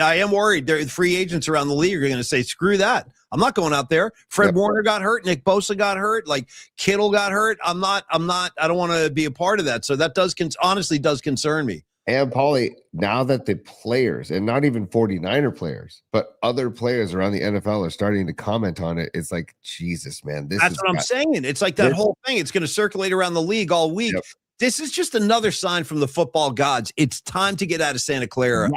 [SPEAKER 1] There are free agents around the league are going to say, screw that. I'm not going out there. Fred Warner got hurt. Nick Bosa got hurt. Like Kittle got hurt. I don't want to be a part of that. So that honestly does concern me.
[SPEAKER 2] And Paulie, now that the players, and not even 49er players, but other players around the NFL are starting to comment on it, it's like, Jesus, man.
[SPEAKER 1] That's what I'm saying. It's like that whole thing. It's going to circulate around the league all week. Yep. This is just another sign from the football gods. It's time to get out of Santa Clara.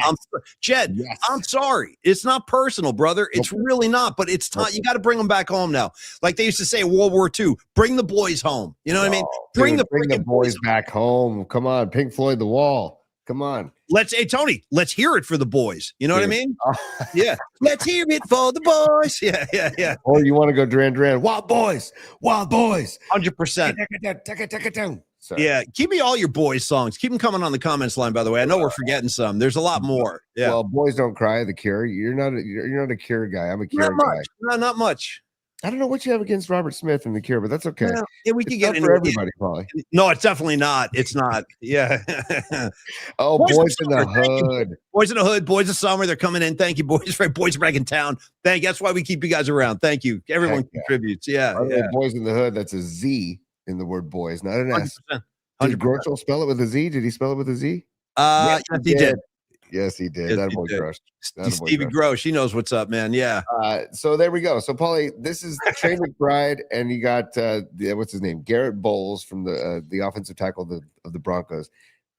[SPEAKER 1] Jed, I'm sorry. It's not personal, brother. It's really not, but it's time. You got to bring them back home now. Like they used to say in World War II, bring the boys home. You know what I mean?
[SPEAKER 2] Bring the boys back home. Come on. Pink Floyd, The Wall. Come on.
[SPEAKER 1] Tony, let's hear it for the boys. You know what I mean? Yeah. Let's hear it for the boys. Yeah.
[SPEAKER 2] Or you want to go Duran Duran. Wild boys.
[SPEAKER 1] 100%.
[SPEAKER 2] Take it down.
[SPEAKER 1] Sorry. Yeah. Keep me all your boys songs. Keep them coming on the comments line, by the way. I know we're forgetting some. There's a lot more. Yeah.
[SPEAKER 2] Well, Boys Don't Cry, The Cure. You're not a Cure guy. I'm a Cure guy.
[SPEAKER 1] Not much.
[SPEAKER 2] I don't know what you have against Robert Smith and The Cure, but that's okay.
[SPEAKER 1] Yeah, we can get into
[SPEAKER 2] for everybody, probably.
[SPEAKER 1] No, it's definitely not. It's not. Yeah.
[SPEAKER 2] Boys in the Hood.
[SPEAKER 1] Boys in the Hood. Boys of Summer. They're coming in. Thank you, boys. Boys back in town. Thank you. That's why we keep you guys around. Thank you. Everyone contributes. Yeah.
[SPEAKER 2] Boys in the Hood. That's a Z in the word boys, not an
[SPEAKER 1] 100%.
[SPEAKER 2] S. Did Groeschel spell it with a Z? Did he spell it with a Z?
[SPEAKER 1] Yes, he did.
[SPEAKER 2] Yes, he did. That boy Groesch.
[SPEAKER 1] Stevie Groesch. He knows what's up, man. Yeah.
[SPEAKER 2] So there we go. So, Paulie, this is Trey McBride, and you got what's his name? Garrett Bowles from the offensive tackle of the Broncos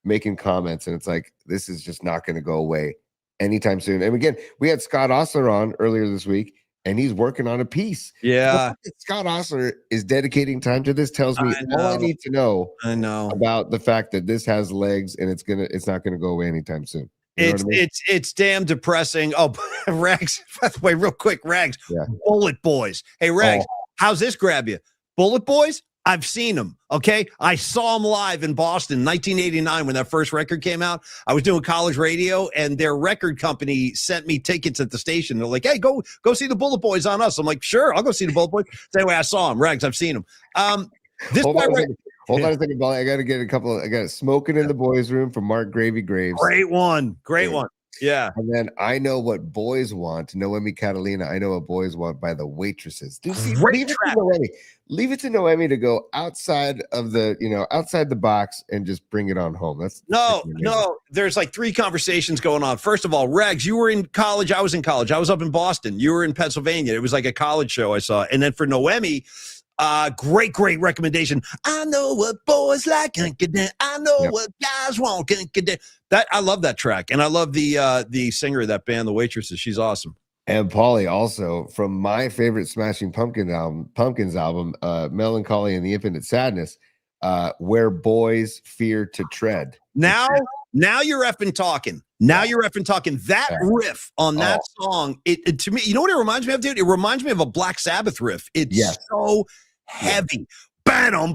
[SPEAKER 2] making comments, and it's like, this is just not going to go away anytime soon. And again, we had Scott Ostler on earlier this week, and he's working on a piece.
[SPEAKER 1] Yeah.
[SPEAKER 2] Scott Ostler is dedicating time to this tells me all I need to know.
[SPEAKER 1] I know
[SPEAKER 2] about the fact that this has legs and it's not going to go away anytime soon. You know
[SPEAKER 1] it's damn depressing. Oh, Rags, by the way, real quick, Rags, Bullet Boys. Hey, Rags, How's this grab you? Bullet Boys? I've seen them. Okay. I saw them live in Boston, 1989, when that first record came out. I was doing college radio, and their record company sent me tickets at the station. They're like, hey, go see the Bullet Boys on us. I'm like, sure, I'll go see the Bullet Boys. So anyway, I saw them. Regs, I've seen them.
[SPEAKER 2] Hold on a second, Bolly. I got to get I got Smoking in the Boys Room from Mark Gravy Graves.
[SPEAKER 1] Great one. Yeah.
[SPEAKER 2] And then I Know What Boys Want, Noemi Catalina. I Know What Boys Want by the Waitresses. Dude, see, leave it to Noemi to go outside of outside the box and just bring it on home. That's
[SPEAKER 1] no. There's like 3 conversations going on. First of all, Regs, you were in college. I was in college. I was up in Boston. You were in Pennsylvania. It was like a college show I saw. And then for Noemi, great recommendation. I know what boys like. I know what guys want. That I love that track, and I love the singer of that band, the Waitresses. She's awesome.
[SPEAKER 2] And Paulie, also from my favorite Smashing Pumpkins album, Melancholy and the Infinite Sadness, Where Boys Fear to Tread.
[SPEAKER 1] Now you're effing talking. You're effing talking. That riff on that song, it to me, you know what it reminds me of, dude? It reminds me of a Black Sabbath riff. It's so heavy. Oh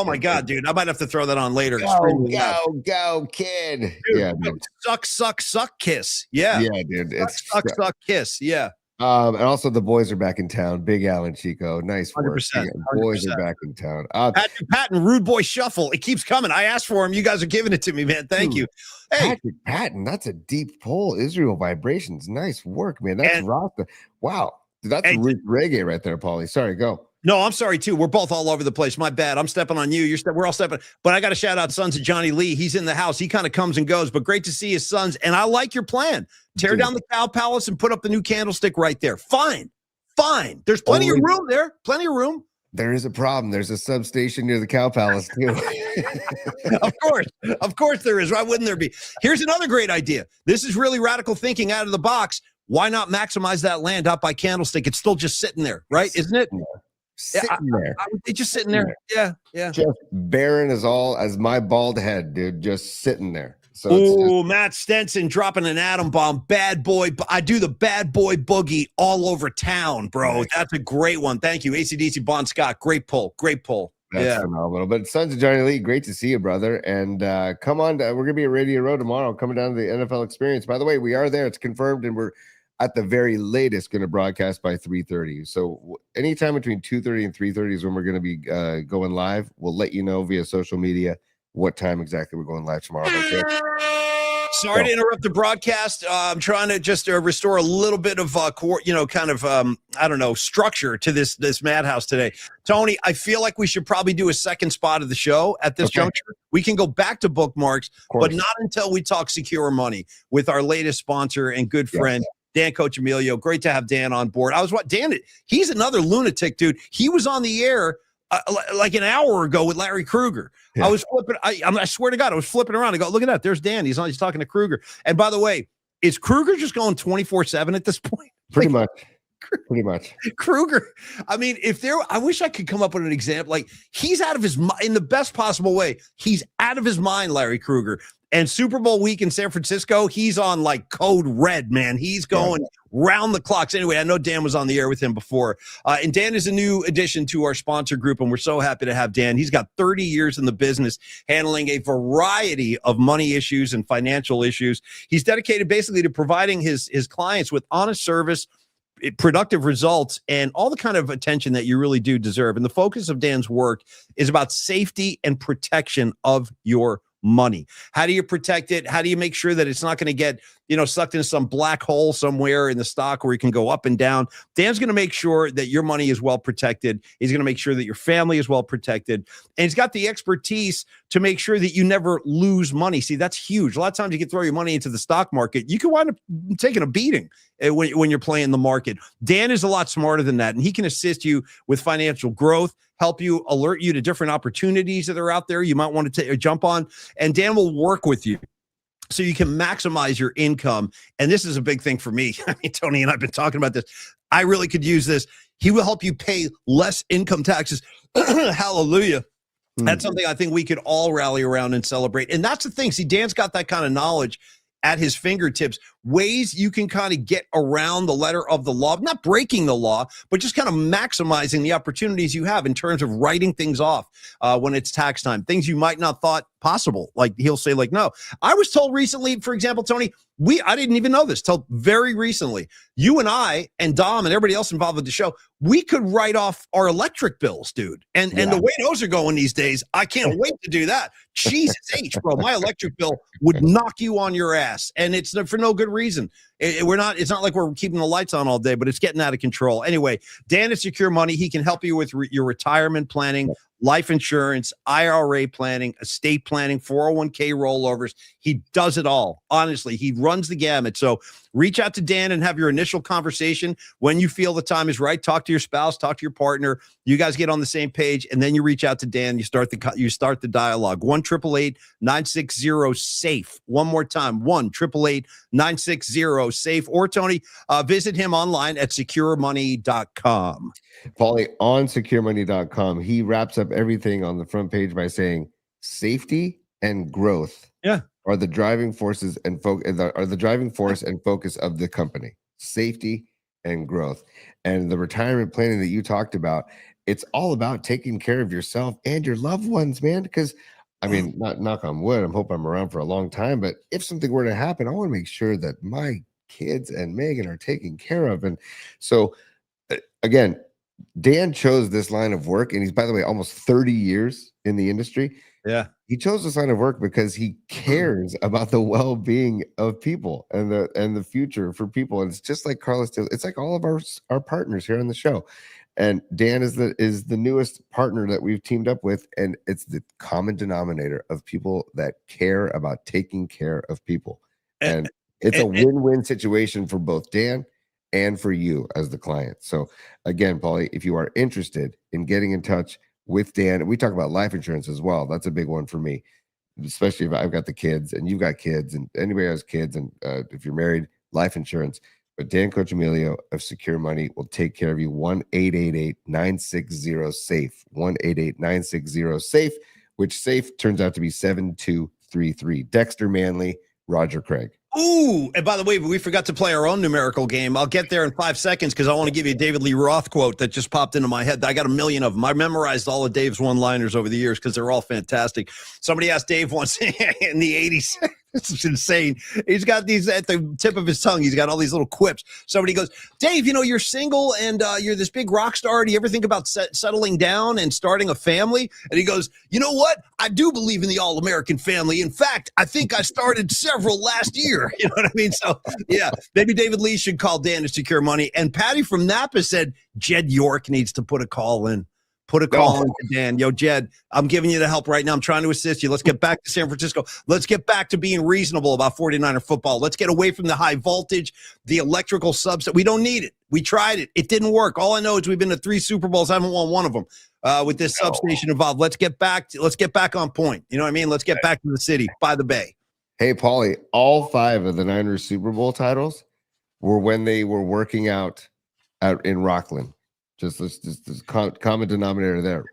[SPEAKER 1] my God, dude. I might have to throw that on later.
[SPEAKER 2] Go, kid.
[SPEAKER 1] Dude, dude. Suck, kiss. Yeah.
[SPEAKER 2] Yeah, dude. It's
[SPEAKER 1] suck, kiss. Yeah.
[SPEAKER 2] And also the boys are back in town. Big Al and Chico. Nice work.
[SPEAKER 1] 100%.
[SPEAKER 2] Boys are back in town.
[SPEAKER 1] Patrick Patton, Rude Boy Shuffle. It keeps coming. I asked for him. You guys are giving it to me, man. Thank you. Hey,
[SPEAKER 2] Patrick Patton, that's a deep pull. Israel Vibrations. Nice work, man. That's Rasta. Wow. That's reggae right there, Paulie. Sorry, go.
[SPEAKER 1] No, I'm sorry too. We're both all over the place. My bad. I'm stepping on you. We're all stepping. But I got to shout out Sons of Johnny Lee. He's in the house. He kind of comes and goes, but great to see his sons. And I like your plan. Tear down the Cow Palace and put up the new candlestick right there. Fine. There's plenty of room there. Plenty of room.
[SPEAKER 2] There is a problem. There's a substation near the Cow Palace too.
[SPEAKER 1] Of course there is. Why wouldn't there be? Here's another great idea. This is really radical thinking out of the box. Why not maximize that land out by Candlestick? It's still just sitting there, right? Isn't it?
[SPEAKER 2] Sitting there.
[SPEAKER 1] It's just sitting there. Yeah.
[SPEAKER 2] Just barren as my bald head, dude. Just sitting there. So
[SPEAKER 1] Matt Stenson dropping an atom bomb. Bad boy. I do the bad boy boogie all over town, bro. Nice. That's a great one. Thank you. AC/DC Bon Scott. Great pull.
[SPEAKER 2] That's phenomenal. But Sons of Johnny Lee, great to see you, brother. And come on. We're going to be at Radio Row tomorrow, coming down to the NFL Experience. By the way, we are there. It's confirmed, and we're at the very latest going to broadcast by 3:30. So anytime between 2:30 and 3:30 is when we're going to be going live. We'll let you know via social media what time exactly we're going live tomorrow. Okay?
[SPEAKER 1] Sorry to interrupt the broadcast. I'm trying to just restore a little bit of structure to this madhouse today. Tony, I feel like we should probably do a second spot of the show at this juncture. We can go back to bookmarks, but not until we talk secure money with our latest sponsor and good friend, Dan Coach Emilio. Great to have Dan on board. Dan, he's another lunatic, dude. He was on the air like an hour ago with Larry Krueger. I was flipping. I swear to God, I was flipping around. I go, look at that. There's Dan. He's talking to Krueger. And by the way, is Krueger just going 24/7 at this point?
[SPEAKER 2] Pretty much.
[SPEAKER 1] Krueger. I mean, I wish I could come up with an example. Like, he's out of his mind in the best possible way. He's out of his mind, Larry Krueger. And Super Bowl week in San Francisco, he's on like code red, man. He's going round the clock. So anyway, I know Dan was on the air with him before. And Dan is a new addition to our sponsor group, and we're so happy to have Dan. He's got 30 years in the business, handling a variety of money issues and financial issues. He's dedicated basically to providing his clients with honest service, productive results, and all the kind of attention that you really do deserve. And the focus of Dan's work is about safety and protection of your money. How do you protect it? How do you make sure that it's not going to get, sucked into some black hole somewhere in the stock where it can go up and down? Dan's going to make sure that your money is well protected. He's going to make sure that your family is well protected. And he's got the expertise to make sure that you never lose money. See, that's huge. A lot of times you can throw your money into the stock market. You can wind up taking a beating when you're playing the market. Dan is a lot smarter than that, and he can assist you with financial growth, help you, alert you to different opportunities that are out there you might want to jump on. And Dan will work with you so you can maximize your income. And this is a big thing for me. I mean, Tony and I have been talking about this. I really could use this. He will help you pay less income taxes. Hallelujah. That's something I think we could all rally around and celebrate. And that's the thing. See, Dan's got that kind of knowledge at his fingertips. ways you can kind of get around the letter of the law, not breaking the law, but just kind of maximizing the opportunities you have in terms of writing things off when it's tax time, things you might not thought possible. Like he'll say like, no, I was told recently, for example, Tony, I didn't even know this till very recently. You and I and Dom and everybody else involved with the show, we could write off our electric bills, dude. And the way those are going these days, I can't wait to do that. Jesus H, bro, my electric bill would knock you on your ass, and it's for no good reason. It's not like we're keeping the lights on all day, but it's getting out of control. Anyway, Dan at Secure Money, he can help you with your retirement planning, life insurance, IRA planning, estate planning, 401k rollovers. He does it all. Honestly, he runs the gamut. So reach out to Dan and have your initial conversation. When you feel the time is right, talk to your spouse, talk to your partner. You guys get on the same page, and then you reach out to Dan. You start the dialogue. 1-888-960-SAFE. One more time, 1-888-960-SAFE. Or Tony, visit him online at securemoney.com.
[SPEAKER 2] Paulie, on securemoney.com, he wraps up everything on the front page by saying safety and growth are the driving forces and the driving force and focus of the company. Safety and growth. And the retirement planning that you talked about, it's all about taking care of yourself and your loved ones, man. Because I mean, not knock on wood, I hope I'm around for a long time, but if something were to happen, I want to make sure that my kids and Megan are taken care of. And so again, Dan chose this line of work, and he's, by the way, almost 30 years in the industry.
[SPEAKER 1] Yeah.
[SPEAKER 2] He chose this line of work because he cares about the well-being of people and the future for people. And it's just like Carlos did. It's like all of our partners here on the show. And Dan is the newest partner that we've teamed up with, and it's the common denominator of people that care about taking care of people. And it's a win-win situation for both Dan and for you as the client. So again, Paulie, if you are interested in getting in touch with Dan, we talk about life insurance as well. That's a big one for me, especially if I've got the kids and you've got kids and anybody has kids. And if you're married, life insurance. But Dan Cochemilio of Secure Money will take care of you. 1-888-960-SAFE. 1-888-960-SAFE, which SAFE turns out to be 7233. Dexter Manley, Roger Craig.
[SPEAKER 1] Ooh, and by the way, we forgot to play our own numerical game. I'll get there in 5 seconds because I want to give you a David Lee Roth quote that just popped into my head. I got a million of them. I memorized all of Dave's one-liners over the years because they're all fantastic. Somebody asked Dave once in the 80s. This is insane. He's got these at the tip of his tongue. He's got all these little quips. Somebody goes, Dave, you're single and you're this big rock star. Do you ever think about settling down and starting a family? And he goes, you know what? I do believe in the all-American family. In fact, I think I started several last year. You know what I mean? So, yeah, maybe David Lee should call Dan to Secure Money. And Patty from Napa said Jed York needs to put a call in. Put a call in to Dan. Yo, Jed, I'm giving you the help right now. I'm trying to assist you. Let's get back to San Francisco. Let's get back to being reasonable about 49er football. Let's get away from the high voltage, the electrical subs. We don't need it. We tried it. It didn't work. All I know is we've been to 3 Super Bowls. I haven't won one of them with this substation involved. Let's get back on point. You know what I mean? Let's get back to the city by the bay.
[SPEAKER 2] Hey, Paulie, all 5 of the Niners Super Bowl titles were when they were working out in Rockland. Just this common denominator there.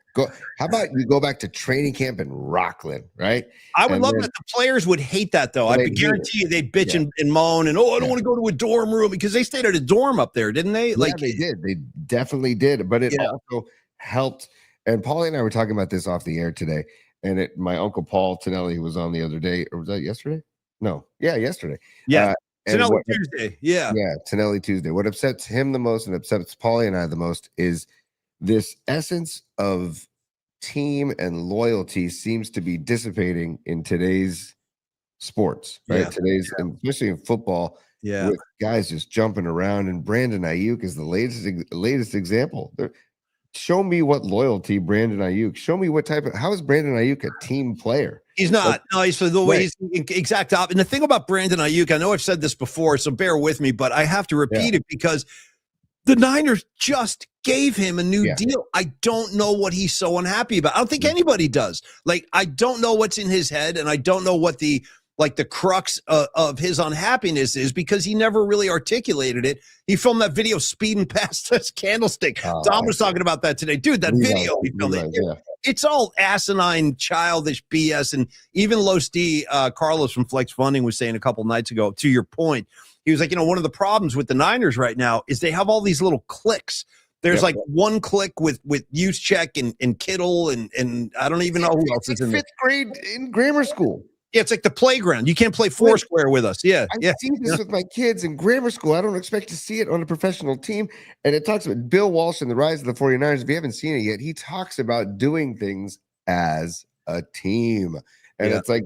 [SPEAKER 2] How about you go back to training camp in Rockland, right?
[SPEAKER 1] I would love that. The players would hate that, though. I guarantee you they'd bitch and moan and, I don't want to go to a dorm room because they stayed at a dorm up there, didn't they?
[SPEAKER 2] Yeah, they did. They definitely did. But it also helped. And Paulie and I were talking about this off the air today. And my uncle Paul Tonelli, who was on the other day, or was that yesterday? No. Yeah, yesterday.
[SPEAKER 1] Yeah. Tonelli Tuesday. Yeah.
[SPEAKER 2] Yeah, Tonelli Tuesday. What upsets him the most and upsets Paulie and I the most is this essence of team and loyalty seems to be dissipating in today's sports, right? And especially in football, with guys just jumping around. And Brandon Ayuk is the latest example. Show me what loyalty Brandon Ayuk. Show me how is Brandon Ayuk a team player?
[SPEAKER 1] He's not. No, he's for the way he's exact opposite. And the thing about Brandon Ayuk, I know I've said this before, so bear with me, but I have to repeat it because the Niners just gave him a new deal. I don't know what he's so unhappy about. I don't think anybody does. Like, I don't know what's in his head, and I don't know what the crux of his unhappiness is because he never really articulated it. He filmed that video speeding past this candlestick. Dom was talking about that today. Dude, that video he filmed. It's all asinine, childish BS. And even Los D, Carlos from Flex Funding was saying a couple nights ago, to your point, he was like, one of the problems with the Niners right now is they have all these little cliques. There's like one clique with Juszczyk and Kittle and I don't even know who else is in
[SPEAKER 2] fifth grade in grammar school.
[SPEAKER 1] Yeah, it's like the playground. You can't play Foursquare with us. Yeah,
[SPEAKER 2] I see this with my kids in grammar school. I don't expect to see it on a professional team. And it talks about Bill Walsh and the rise of the 49ers. If you haven't seen it yet, he talks about doing things as a team. And it's like,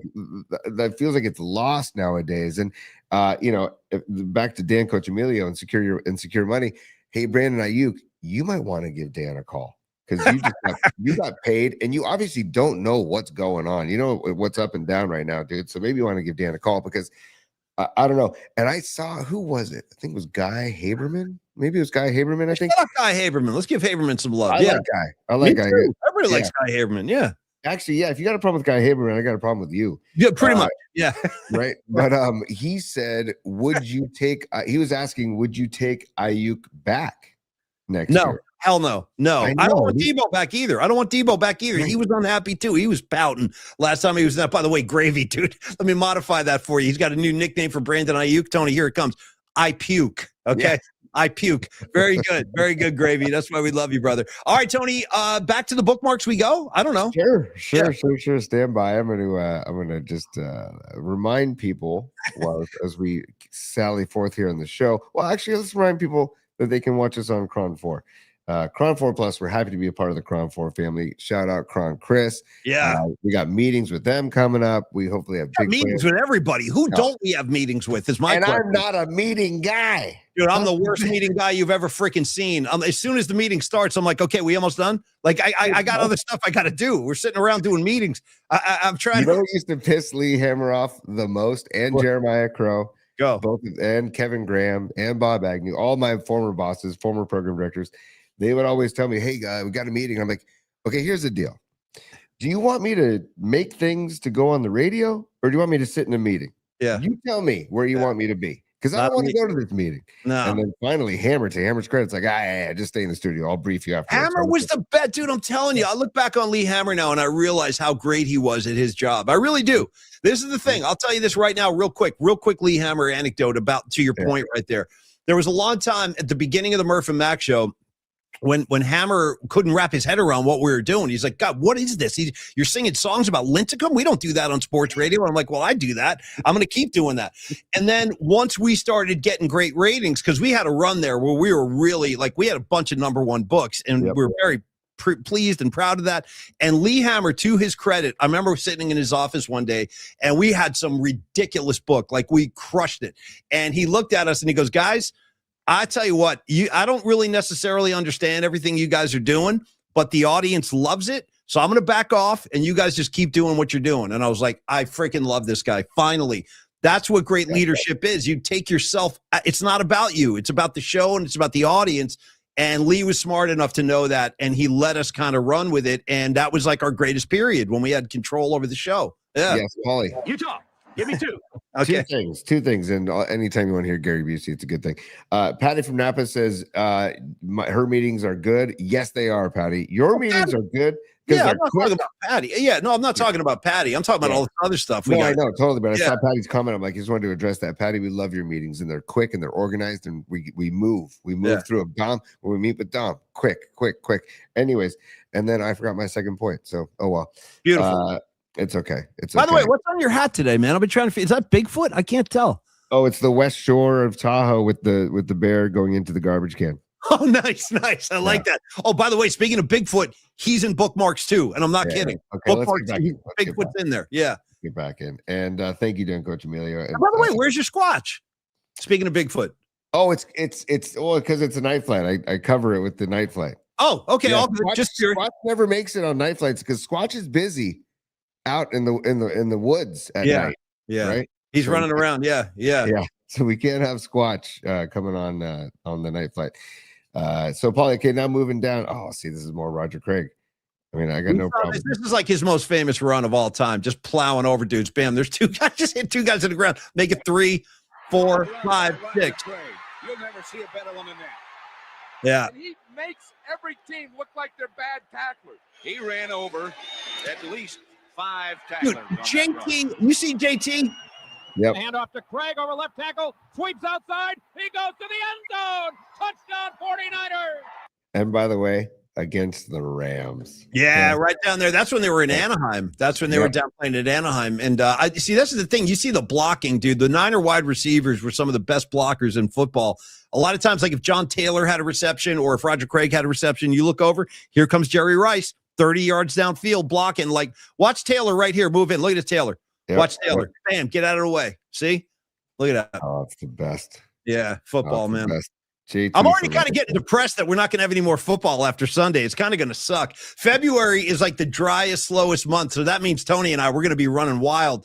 [SPEAKER 2] that feels like it's lost nowadays. And, back to Dan Coach Emilio and Secure Money. Hey, Brandon Ayuk, you might want to give Dan a call. Because you got paid, and you obviously don't know what's going on. You know what's up and down right now, dude. So maybe you want to give Dan a call because I don't know. And I saw, who was it? I think it was Guy Haberman. Maybe it was Guy Haberman. I think.
[SPEAKER 1] Shut up, Guy Haberman. Let's give Haberman some love.
[SPEAKER 2] I like Guy. I like Guy.
[SPEAKER 1] Everybody likes Guy Haberman. Yeah.
[SPEAKER 2] Actually, yeah. If you got a problem with Guy Haberman, I got a problem with you.
[SPEAKER 1] Yeah, pretty much. Yeah.
[SPEAKER 2] Right. But he said, would you take? He was asking, would you take Ayuk back next year?
[SPEAKER 1] Hell no. I don't want Debo back either. He was unhappy too. He was pouting last time he was there. By the way, Gravy, dude. Let me modify that for you. He's got a new nickname for Brandon Ayuk. Tony, here it comes. I puke. Okay. Yeah. I puke. Very good. Very good, Gravy. That's why we love you, brother. All right, Tony. Back to the bookmarks we go. I don't know.
[SPEAKER 2] Sure. Stand by. I'm gonna just remind people as we sally forth here on the show. Well, actually, let's remind people that they can watch us on Cron 4. Cron 4 Plus, we're happy to be a part of the Cron 4 family. Shout out Cron Chris.
[SPEAKER 1] Yeah.
[SPEAKER 2] We got meetings with them coming up. We hopefully have big
[SPEAKER 1] meetings with everybody. Who don't we have meetings with is my question.
[SPEAKER 2] I'm not a meeting guy.
[SPEAKER 1] Dude, I'm the worst meeting guy you've ever freaking seen. As soon as the meeting starts, I'm like, okay, we almost done? Like, I got other stuff I got to do. We're sitting around doing meetings. I'm trying
[SPEAKER 2] to. You know what used to piss Lee Hammer off the most, and Jeremiah Crow. Both, and Kevin Graham and Bob Agnew, all my former bosses, former program directors. They would always tell me, hey, we got a meeting. I'm like, okay, here's the deal. Do you want me to make things to go on the radio, or do you want me to sit in a meeting?
[SPEAKER 1] Yeah.
[SPEAKER 2] You tell me where you want me to be, because I don't want to go to this meeting.
[SPEAKER 1] No.
[SPEAKER 2] And then finally, Hammer's credit, it's like, just stay in the studio. I'll brief you after.
[SPEAKER 1] Hammer was the best, dude. I'm telling you. I look back on Lee Hammer now, and I realize how great he was at his job. I really do. This is the thing. I'll tell you this right now, real quick Lee Hammer anecdote to your point right there. There was a long time at the beginning of the Murph and Max show when Hammer couldn't wrap his head around what we were doing. He's like, God, what is this? You're singing songs about Lincecum? We don't do that on sports radio. And I'm like, well, I do that. I'm going to keep doing that. And then once we started getting great ratings, because we had a run there where we were really we had a bunch of #1 books, and we were very pleased and proud of that. And Lee Hammer, to his credit, I remember sitting in his office one day, and we had some ridiculous book. We crushed it. And he looked at us and he goes, guys, I tell you what, I don't really necessarily understand everything you guys are doing, but the audience loves it. So I'm going to back off, and you guys just keep doing what you're doing. And I was like, I freaking love this guy. Finally, that's what great leadership is. You take yourself. It's not about you. It's about the show, and it's about the audience. And Lee was smart enough to know that, and he let us kind of run with it. And that was like our greatest period when we had control over the show. Yeah.
[SPEAKER 2] Yes, Paulie.
[SPEAKER 5] Utah. Give me two.
[SPEAKER 1] Okay.
[SPEAKER 2] Two things. And anytime you want to hear Gary Busey, it's a good thing. Patty from Napa says her meetings are good. Yes, they are, Patty. Your meetings are good.
[SPEAKER 1] Yeah, I'm not talking about Patty. Yeah, no, I'm not talking about Patty. I'm talking about all the other stuff.
[SPEAKER 2] I know, totally. But I saw Patty's comment. I'm like, I just wanted to address that. Patty, we love your meetings, and they're quick and they're organized, and we move. We move through a Dom when we meet with Dom. Quick. Anyways, and then I forgot my second point. So, oh well.
[SPEAKER 1] Beautiful.
[SPEAKER 2] It's okay.
[SPEAKER 1] By the way, what's on your hat today, man? I've been trying to. Is that Bigfoot? I can't tell.
[SPEAKER 2] Oh, it's the West Shore of Tahoe with the bear going into the garbage can.
[SPEAKER 1] Oh, nice. I like that. Oh, by the way, speaking of Bigfoot, he's in bookmarks too, and I'm not kidding.
[SPEAKER 2] Okay,
[SPEAKER 1] bookmarks. Bigfoot's in there. Yeah.
[SPEAKER 2] Get back in, and thank you, Dan Coach Emilio. And,
[SPEAKER 1] by the way, where's your Squatch? Speaking of Bigfoot.
[SPEAKER 2] Oh, it's because it's a night flight. I cover it with the night flight.
[SPEAKER 1] Oh, okay.
[SPEAKER 2] Yeah,
[SPEAKER 1] Squatch
[SPEAKER 2] never makes it on night flights because Squatch is busy out in the woods at night.
[SPEAKER 1] Yeah,
[SPEAKER 2] right.
[SPEAKER 1] He's running around. Yeah.
[SPEAKER 2] So we can't have Squatch coming on the night flight. So Paulie, okay, now moving down. Oh, see, this is more Roger Craig. I mean, I got no problem.
[SPEAKER 1] This is like his most famous run of all time, just plowing over dudes. Bam, there's two guys, just hit two guys in the ground, make it 3, 4, 5, 6.
[SPEAKER 7] You'll never see a better one than that.
[SPEAKER 1] Yeah.
[SPEAKER 7] And he makes every team look like they're bad tacklers. He ran over at least 5 tacklers.
[SPEAKER 1] Dude, JT, you see JT?
[SPEAKER 2] Yep.
[SPEAKER 13] The handoff to Craig over left tackle. Sweeps outside. He goes to the end zone. Touchdown 49ers.
[SPEAKER 2] And by the way, against the Rams.
[SPEAKER 1] Yeah, right down there. That's when they were in Anaheim. That's when they were down playing at Anaheim. And I see, this is the thing. You see the blocking, dude. The Niner wide receivers were some of the best blockers in football. A lot of times, like if John Taylor had a reception or if Roger Craig had a reception, you look over, here comes Jerry Rice, 30 yards downfield blocking. Like, watch Taylor right here. Move in. Look at this Taylor.
[SPEAKER 2] Yep.
[SPEAKER 1] Watch Taylor. Bam, get out of the way. See? Look at that.
[SPEAKER 2] Oh, it's the best.
[SPEAKER 1] Yeah, football, man.
[SPEAKER 2] I'm
[SPEAKER 1] already kind of getting depressed that we're not going to have any more football after Sunday. It's kind of going to suck. February is like the driest, slowest month. So that means Tony and I, we're going to be running wild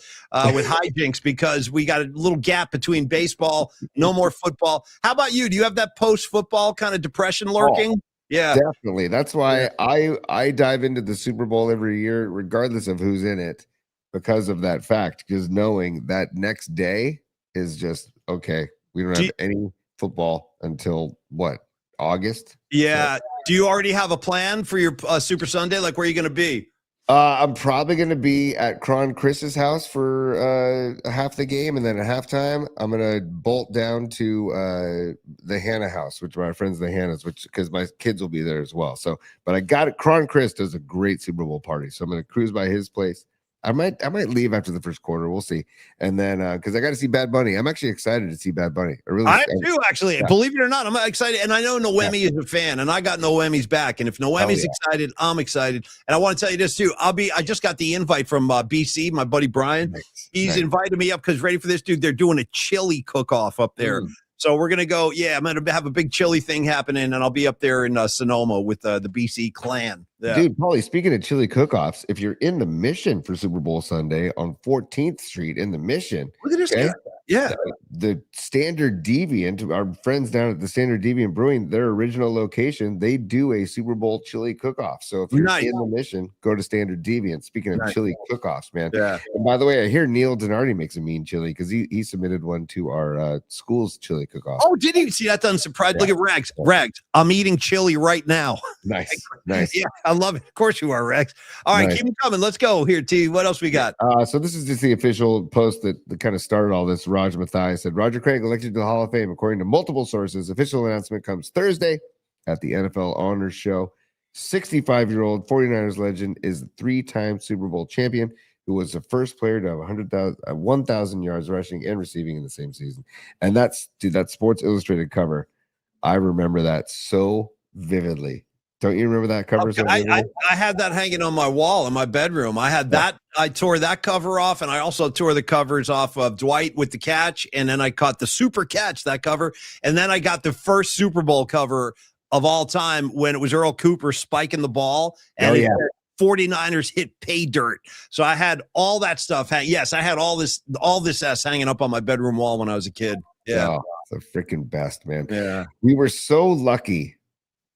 [SPEAKER 1] with hijinks because we got a little gap between baseball, no more football. How about you? Do you have that post-football kind of depression lurking? Yeah,
[SPEAKER 2] definitely. That's why I dive into the Super Bowl every year, regardless of who's in it, because of that fact, because knowing that next day is just, okay, we don't have any football until what, August?
[SPEAKER 1] Yeah. Do you already have a plan for your Super Sunday? Like, where are you going to be?
[SPEAKER 2] I'm probably going to be at Chris's house for half the game, and then at halftime, I'm going to bolt down to the Hannah house, which are my friends, the Hannahs, because my kids will be there as well. So, but I got it. Chris does a great Super Bowl party, so I'm going to cruise by his place. I might leave after the first quarter. We'll see. And then because I got to see Bad Bunny. I'm actually excited to see Bad Bunny. I am
[SPEAKER 1] too, actually. Yeah. Believe it or not, I'm excited. And I know Noemi is a fan, and I got Noemi's back. And if Noemi's excited, I'm excited. And I want to tell you this too. I just got the invite from BC, my buddy Brian. He's invited me up because ready for this, dude. They're doing a chili cook-off up there. So we're going to go, I'm going to have a big chili thing happening, and I'll be up there in Sonoma with the BC clan. Yeah.
[SPEAKER 2] Dude, Paulie, speaking of chili cook-offs, if you're in the Mission for Super Bowl Sunday on 14th Street in the Mission,
[SPEAKER 1] look at this guy. Yeah.
[SPEAKER 2] The Standard Deviant, our friends down at the Standard Deviant Brewing, their original location, they do a Super Bowl chili cook-off. So if you're in the Mission, go to Standard Deviant. Speaking of chili cook-offs, man.
[SPEAKER 1] Yeah.
[SPEAKER 2] And by the way, I hear Neil Denardi makes a mean chili because he submitted one to our school's chili cook-off.
[SPEAKER 1] Oh, did he? See, that doesn't surprise. Look at Rags. Rags, I'm eating chili right now.
[SPEAKER 2] Nice.
[SPEAKER 1] Yeah, I love it. Of course you are, Rex. All right, keep them coming. Let's go here, T. What else we got?
[SPEAKER 2] So this is just the official post that kind of started all this. Raj Mathai said, Roger Craig elected to the Hall of Fame. According to multiple sources, official announcement comes Thursday at the NFL Honors Show. 65-year-old 49ers legend is the 3-time Super Bowl champion who was the first player to have 1,000 yards rushing and receiving in the same season. And that Sports Illustrated cover, I remember that so vividly. Don't you remember that cover?
[SPEAKER 1] Okay, I had that hanging on my wall in my bedroom. I had that. I tore that cover off, and I also tore the covers off of Dwight with the catch, and then I caught the super catch, that cover, and then I got the first Super Bowl cover of all time when it was Earl Cooper spiking the ball, and 49ers hit pay dirt. So I had all that stuff. Yes, I had all this S hanging up on my bedroom wall when I was a kid. Yeah,
[SPEAKER 2] the freaking best, man.
[SPEAKER 1] Yeah,
[SPEAKER 2] we were so lucky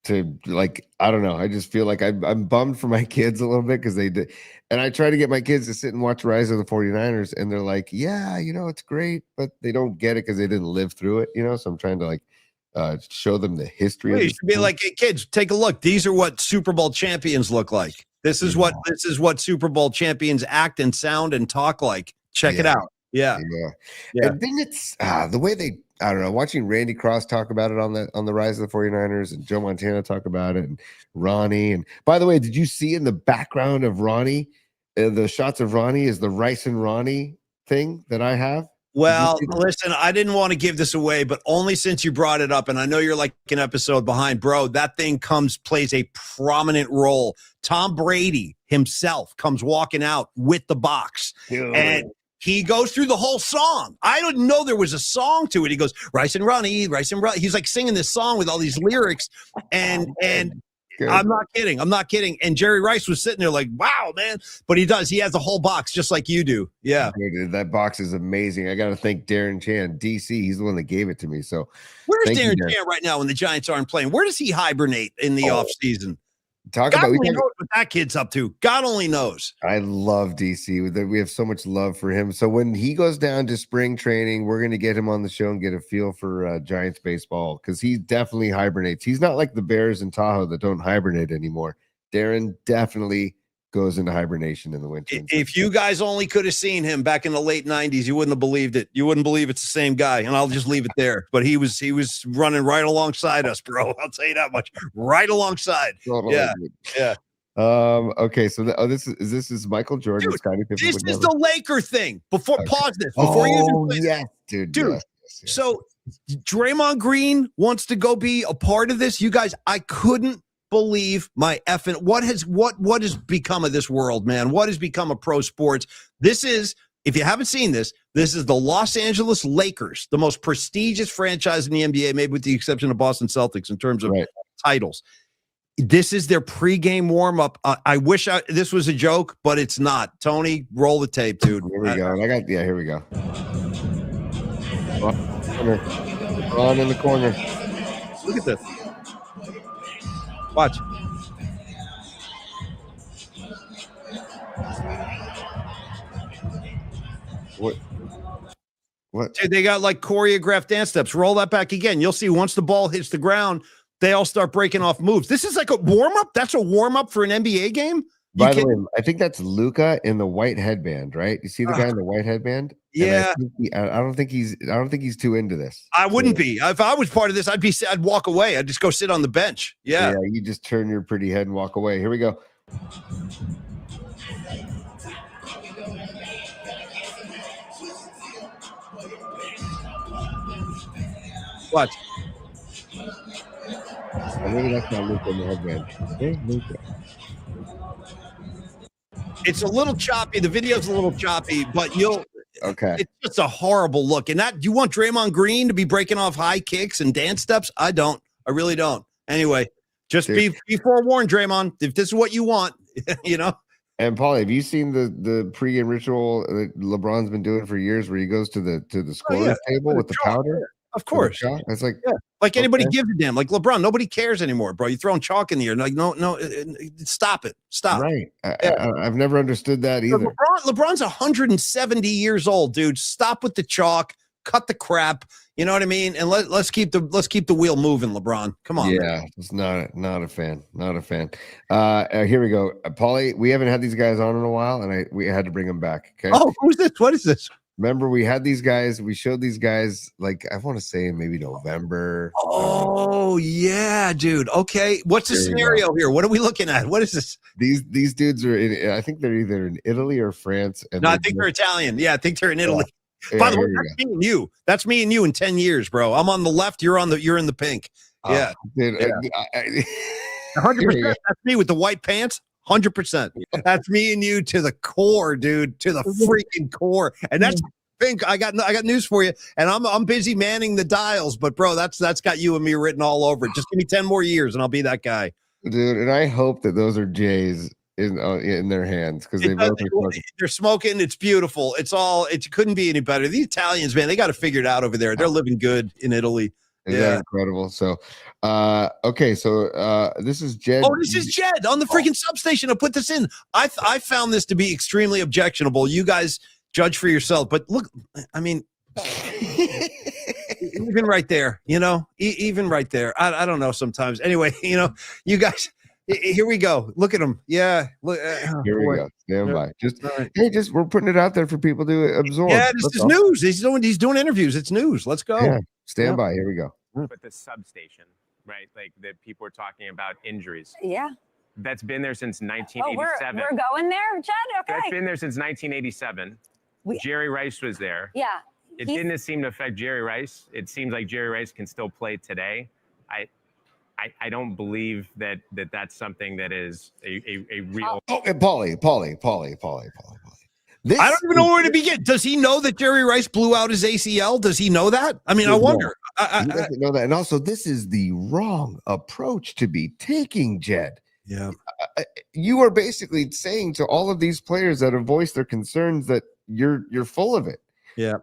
[SPEAKER 2] to, like, I don't know. I just feel like I'm bummed for my kids a little bit because they did. And I try to get my kids to sit and watch Rise of the 49ers, and they're like, yeah, it's great, but they don't get it because they didn't live through it, So I'm trying to show them the history.
[SPEAKER 1] You should be like, hey, kids, take a look. These are what Super Bowl champions look like. This is what Super Bowl champions act and sound and talk like. Check it out. Yeah.
[SPEAKER 2] And then it's the way they, I don't know, watching Randy Cross talk about it on the Rise of the 49ers and Joe Montana talk about it and Ronnie. And by the way, did you see in the background of Ronnie, the shots of Ronnie is the Rice and Ronnie thing that I have?
[SPEAKER 1] Well, listen, I didn't want to give this away, but only since you brought it up, and I know you're like an episode behind, bro, that thing plays a prominent role. Tom Brady himself comes walking out with the box. Dude. And he goes through the whole song. I didn't know there was a song to it. He goes, Rice and Ronnie, Rice and Ronnie. He's like singing this song with all these lyrics. And I'm not kidding. And Jerry Rice was sitting there like, wow, man. But he does. He has a whole box just like you do. Yeah.
[SPEAKER 2] Dude, that box is amazing. I got to thank Darren Chan, DC. He's the one that gave it to me. So
[SPEAKER 1] where's Darren Chan right now when the Giants aren't playing? Where does he hibernate in the off season?
[SPEAKER 2] God
[SPEAKER 1] only knows what that kid's up to. God only knows.
[SPEAKER 2] I love DC. We have so much love for him. So when he goes down to spring training, we're going to get him on the show and get a feel for Giants baseball because he definitely hibernates. He's not like the Bears in Tahoe that don't hibernate anymore. Darren definitely goes into hibernation in the winter.
[SPEAKER 1] If you guys only could have seen him back in the late 90s, you wouldn't have believed it. You wouldn't believe it's the same guy, and I'll just leave it there. But he was running right alongside us, bro. I'll tell you that much. Right alongside.
[SPEAKER 2] Totally.
[SPEAKER 1] Yeah.
[SPEAKER 2] Okay, so this is Michael Jordan.
[SPEAKER 1] Dude, this is the Laker thing. Pause this before you even play
[SPEAKER 2] yes, dude. Yes.
[SPEAKER 1] So Draymond Green wants to go be a part of this. You guys, I couldn't believe my effing what has become of this world, man. What has become of pro sports? This is, if you haven't seen this is the Los Angeles Lakers, the most prestigious franchise in the NBA, maybe with the exception of Boston Celtics in terms of titles. This is their pregame warm-up. I wish this was a joke, but it's not. Tony, roll the tape, dude.
[SPEAKER 2] Here we go. Here we go. On in the corner.
[SPEAKER 1] Look at this. Watch.
[SPEAKER 2] What?
[SPEAKER 1] Dude, they got like choreographed dance steps. Roll that back again. You'll see once the ball hits the ground, they all start breaking off moves. This is like a warm-up. That's a warm-up for an NBA game.
[SPEAKER 2] By the way, I think that's Luka in the white headband, right? You see the guy in the white headband?
[SPEAKER 1] Yeah.
[SPEAKER 2] I don't think he's too into this.
[SPEAKER 1] I wouldn't be. If I was part of this, I'd walk away. I'd just go sit on the bench. Yeah.
[SPEAKER 2] Yeah, you just turn your pretty head and walk away. Here we go.
[SPEAKER 1] Watch.
[SPEAKER 2] Maybe that's not Luka in the headband. Hey, Luka.
[SPEAKER 1] It's a little choppy. The video's a little choppy, but
[SPEAKER 2] okay.
[SPEAKER 1] It's just a horrible look. And you want Draymond Green to be breaking off high kicks and dance steps? I don't. I really don't. Anyway, just be forewarned, Draymond. If this is what you want, you know.
[SPEAKER 2] And Paulie, have you seen the pregame ritual that LeBron's been doing for years, where he goes to the scorer's table with the powder?
[SPEAKER 1] Of course.
[SPEAKER 2] It's like,
[SPEAKER 1] like anybody gives a damn. Like LeBron, nobody cares anymore, bro. You're throwing chalk in the air. Like, no, stop it. Stop.
[SPEAKER 2] Right. I've never understood that either.
[SPEAKER 1] LeBron's 170 years old, dude. Stop with the chalk. Cut the crap. You know what I mean? And let's keep the wheel moving, LeBron. Come on.
[SPEAKER 2] Yeah,
[SPEAKER 1] man.
[SPEAKER 2] it's not a fan. Not a fan. Here we go. Paulie, we haven't had these guys on in a while, and we had to bring them back. Okay.
[SPEAKER 1] Oh, who's this? What is this?
[SPEAKER 2] Remember, we had these guys. We showed these guys, like, I want to say maybe November.
[SPEAKER 1] Oh yeah, dude. Okay, what's the scenario here? What are we looking at? What is this?
[SPEAKER 2] These dudes are in. I think they're either in Italy or France. And
[SPEAKER 1] no, I think they're Italian. Yeah, I think they're in Italy. Yeah, by the way, that's me and you. That's me and you in 10 years, bro. I'm on the left. You're in the pink. Yeah,
[SPEAKER 2] dude,
[SPEAKER 1] 100%. That's me with the white pants. 100%. That's me and you to the core, dude. To the freaking core. And that's pink. I got news for you. And I'm busy manning the dials, but bro, that's got you and me written all over it. Just give me 10 more years and I'll be that guy,
[SPEAKER 2] dude. And I hope that those are J's in their hands, because
[SPEAKER 1] they're smoking. It's beautiful. It couldn't be any better. The Italians, man, they got it figured out over there. They're living good in Italy.
[SPEAKER 2] Yeah, incredible. So, okay, so this is Jed.
[SPEAKER 1] Oh, this is Jed on the freaking substation. I put this in. I found this to be extremely objectionable. You guys judge for yourself. But look, I mean, even right there, you know, even right there. I don't know sometimes. Anyway, you know, you guys. Here we go. Look at him. Yeah. Look,
[SPEAKER 2] here we go. Stand by. We're putting it out there for people to absorb.
[SPEAKER 1] Yeah, this is news. He's doing interviews. It's news. Let's go.
[SPEAKER 2] Yeah. Stand by. Here we go.
[SPEAKER 14] But the substation, right? Like that people are talking about injuries.
[SPEAKER 15] Yeah.
[SPEAKER 14] That's been there since 1987.
[SPEAKER 15] We're going there, Jed? Okay.
[SPEAKER 14] That's been there since 1987. Jerry Rice was there.
[SPEAKER 15] Yeah.
[SPEAKER 14] It didn't seem to affect Jerry Rice. It seems like Jerry Rice can still play today. I don't believe that that's something that is a real.
[SPEAKER 2] Oh, Paulie.
[SPEAKER 1] I don't even know where to begin. Does he know that Jerry Rice blew out his ACL? Does he know that? I mean, I wonder.
[SPEAKER 2] He doesn't know that. And also, this is the wrong approach to be taking, Jed.
[SPEAKER 1] Yeah.
[SPEAKER 2] You are basically saying to all of these players that have voiced their concerns that you're full of it.
[SPEAKER 1] Yeah.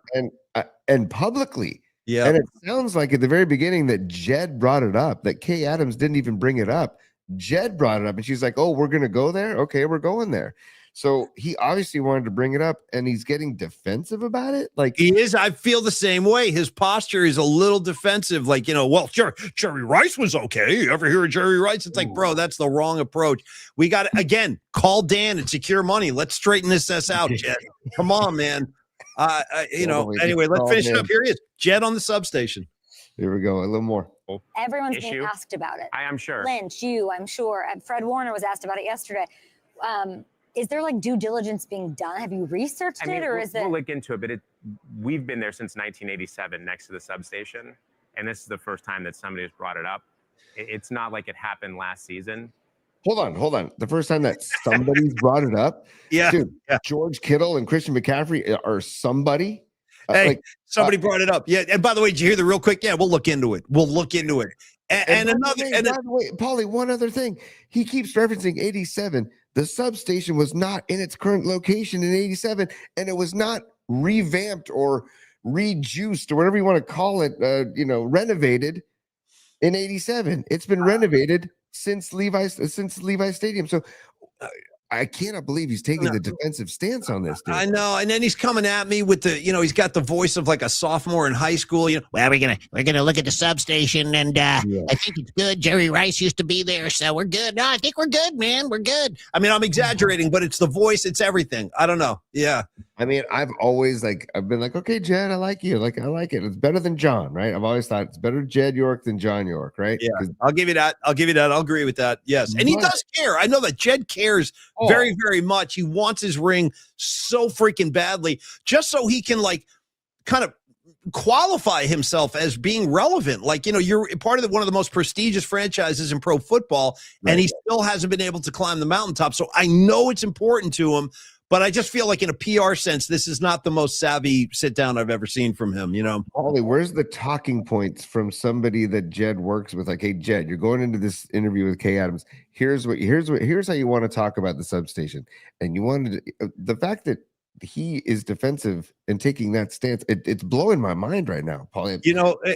[SPEAKER 2] And publicly.
[SPEAKER 1] Yeah.
[SPEAKER 2] And it sounds like at the very beginning that Jed brought it up, that Kay Adams didn't even bring it up. Jed brought it up, and she's like, oh, we're going to go there? Okay, we're going there. So he obviously wanted to bring it up, and he's getting defensive about it. Like
[SPEAKER 1] he is. I feel the same way. His posture is a little defensive. Like, well, Jerry Rice was okay. You ever hear of Jerry Rice? It's like, bro, that's the wrong approach. We got to, again, call Dan and secure money. Let's straighten this out, Jed. Come on, man. Anyway, let's finish it up. Here he is, Jed on the substation.
[SPEAKER 2] Here we go. A little more.
[SPEAKER 15] Everyone's being asked about it.
[SPEAKER 14] I am sure.
[SPEAKER 15] Lynch, I'm sure. And Fred Warner was asked about it yesterday. Is there like due diligence being done? Have you researched it, or is it?
[SPEAKER 14] We'll look into it, but we've been there since 1987 next to the substation, and this is the first time that somebody has brought it up. It's not like it happened last season.
[SPEAKER 2] Hold on. The first time that somebody's brought it up, dude, George Kittle and Christian McCaffrey are somebody.
[SPEAKER 1] Hey, somebody brought it up. Yeah, and by the way, did you hear the real quick? Yeah, we'll look into it. And another,
[SPEAKER 2] by the way, Paulie, one other thing. He keeps referencing 87. The substation was not in its current location in 87, and it was not revamped or rejuiced or whatever you want to call it, renovated in 87. It's been renovated since Levi's Stadium. So I cannot believe he's taking the defensive stance on this, dude.
[SPEAKER 1] I know, and then he's coming at me with the, he's got the voice of like a sophomore in high school.
[SPEAKER 16] Well, we're gonna look at the substation, and I think it's good. Jerry Rice used to be there, so we're good. No, I think we're good, man. We're good.
[SPEAKER 1] I mean, I'm exaggerating, but it's the voice, it's everything. I don't know. Yeah.
[SPEAKER 2] I mean, I've been like, okay, Jed, I like you. Like, I like it. It's better than John, right? I've always thought it's better Jed York than John York, right?
[SPEAKER 1] Yeah, I'll give you that. I'll agree with that. Yes. And he does care. I know that Jed cares very, very much. He wants his ring so freaking badly, just so he can like kind of qualify himself as being relevant. Like, you're part of one of the most prestigious franchises in pro football, and he still hasn't been able to climb the mountaintop. So I know it's important to him. But I just feel like in a PR sense, this is not the most savvy sit down I've ever seen from him,
[SPEAKER 2] Paulie, where's the talking points from somebody that Jed works with? Like, hey, Jed, you're going into this interview with Kay Adams. Here's how you want to talk about the substation. And you wanted the fact that he is defensive and taking that stance, it's blowing my mind right now, Paulie.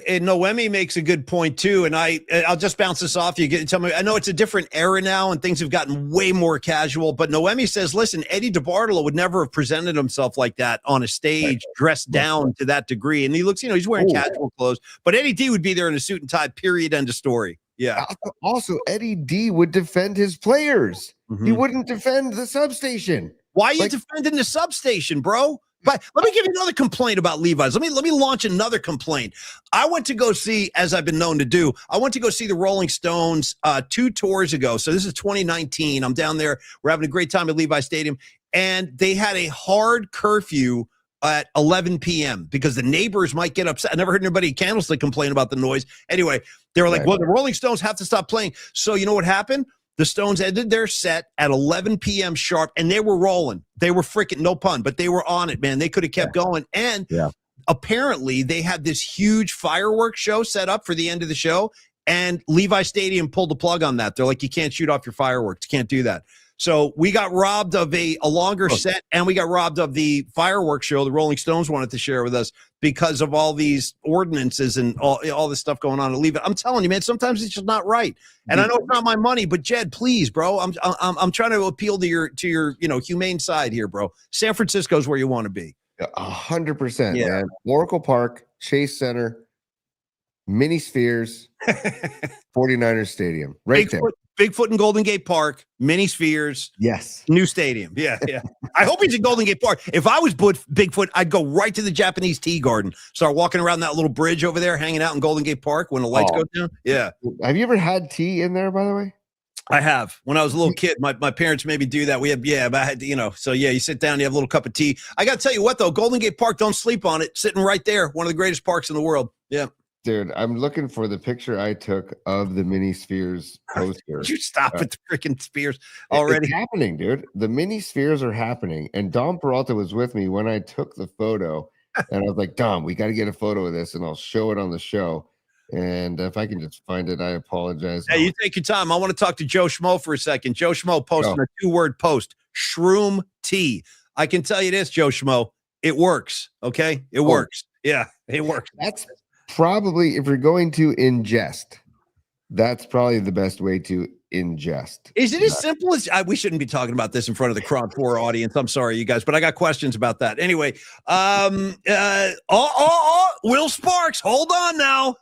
[SPEAKER 1] And Noemi makes a good point too, and I'll just bounce this off you. Tell me, I know it's a different era now and things have gotten way more casual, but Noemi says, listen, Eddie DeBartolo would never have presented himself like that on a stage, dressed down to that degree, and he looks, he's wearing casual clothes, but Eddie D would be there in a suit and tie, period, end of story. Yeah.
[SPEAKER 2] Also, Eddie D would defend his players. He wouldn't defend the substation.
[SPEAKER 1] Why are you defending the substation, bro? But let me give you another complaint about Levi's. Let me launch another complaint. I went to go see, as I've been known to do, the Rolling Stones 2 tours ago. So this is 2019. I'm down there. We're having a great time at Levi's Stadium. And they had a hard curfew at 11 p.m. because the neighbors might get upset. I never heard anybody at Candlestick complain about the noise. Anyway, they were like, well, the Rolling Stones have to stop playing. So you know what happened? The Stones ended their set at 11 p.m. sharp, and they were rolling. They were freaking, no pun, but they were on it, man. They could have kept going. And apparently they had this huge fireworks show set up for the end of the show, and Levi Stadium pulled the plug on that. They're like, you can't shoot off your fireworks. You can't do that. So we got robbed of a longer set, and we got robbed of the fireworks show the Rolling Stones wanted to share with us because of all these ordinances and all this stuff going on to leave it. I'm telling you, man, sometimes it's just not right. And I know it's not my money, but Jed, please, bro, I'm trying to appeal to your humane side here, bro. San Francisco's where you want to be.
[SPEAKER 2] 100%, man. Oracle Park, Chase Center, Mini Spheres, 49ers Stadium, right there.
[SPEAKER 1] Bigfoot in Golden Gate Park, Mini Spheres.
[SPEAKER 2] Yes.
[SPEAKER 1] New stadium. Yeah. I hope he's in Golden Gate Park. If I was Bigfoot, I'd go right to the Japanese tea garden. Start walking around that little bridge over there, hanging out in Golden Gate Park when the lights go down. Yeah.
[SPEAKER 2] Have you ever had tea in there, by the way?
[SPEAKER 1] I have. When I was a little kid, my parents made me do that. We had, but I had, so you sit down, you have a little cup of tea. I got to tell you what, though, Golden Gate Park, don't sleep on it. Sitting right there. One of the greatest parks in the world. Yeah.
[SPEAKER 2] Dude, I'm looking for the picture I took of the Mini Spheres poster.
[SPEAKER 1] You stop at the freaking Spheres already.
[SPEAKER 2] It's happening, dude. The Mini Spheres are happening. And Dom Peralta was with me when I took the photo. And I was like, Dom, we got to get a photo of this, and I'll show it on the show. And if I can just find it, I apologize.
[SPEAKER 1] Hey, you take your time. I want to talk to Joe Schmo for a second. Joe Schmo posted a 2-word post, Shroom Tea. I can tell you this, Joe Schmo, it works, okay? It works. Yeah, it works.
[SPEAKER 2] That's probably, if you're going to ingest, That's probably the best way to ingest.
[SPEAKER 1] Is it as simple as we shouldn't be talking about this in front of the Crowd 4 audience? I'm sorry, you guys, but I got questions about that. Anyway, Will Sparks, hold on now.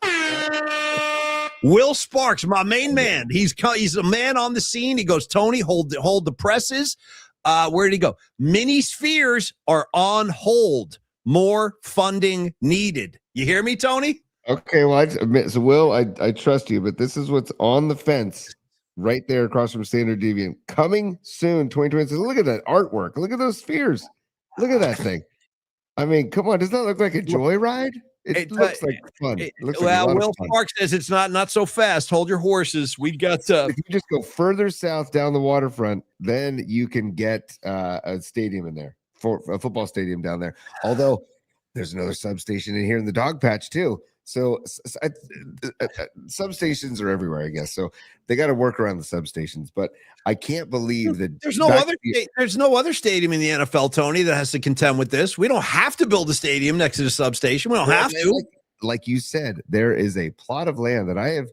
[SPEAKER 1] Will Sparks, my main man. He's a man on the scene. He goes, Tony, hold the presses. Where did he go? Mini spheres are on hold. More funding needed. You hear me, Tony?
[SPEAKER 2] Okay, well, I admit, so Will, I trust you, but this is what's on the fence right there across from Standard Deviant. Coming soon, 2026. Look at that artwork. Look at those spheres. Look at that thing. I mean, come on. Does that look like a joyride? It looks like fun.
[SPEAKER 1] Will Sparks says it's not so fast. Hold your horses. We got
[SPEAKER 2] if you just go further south down the waterfront, then you can get a stadium in there, for a football stadium down there. Although there's another substation in here in the dog patch too. So substations are everywhere, I guess. So they got to work around the substations. But I can't believe that
[SPEAKER 1] there's no other stadium in the NFL, Tony, that has to contend with this. We don't have to build a stadium next to the substation. We don't have to.
[SPEAKER 2] Like you said, there is a plot of land that I have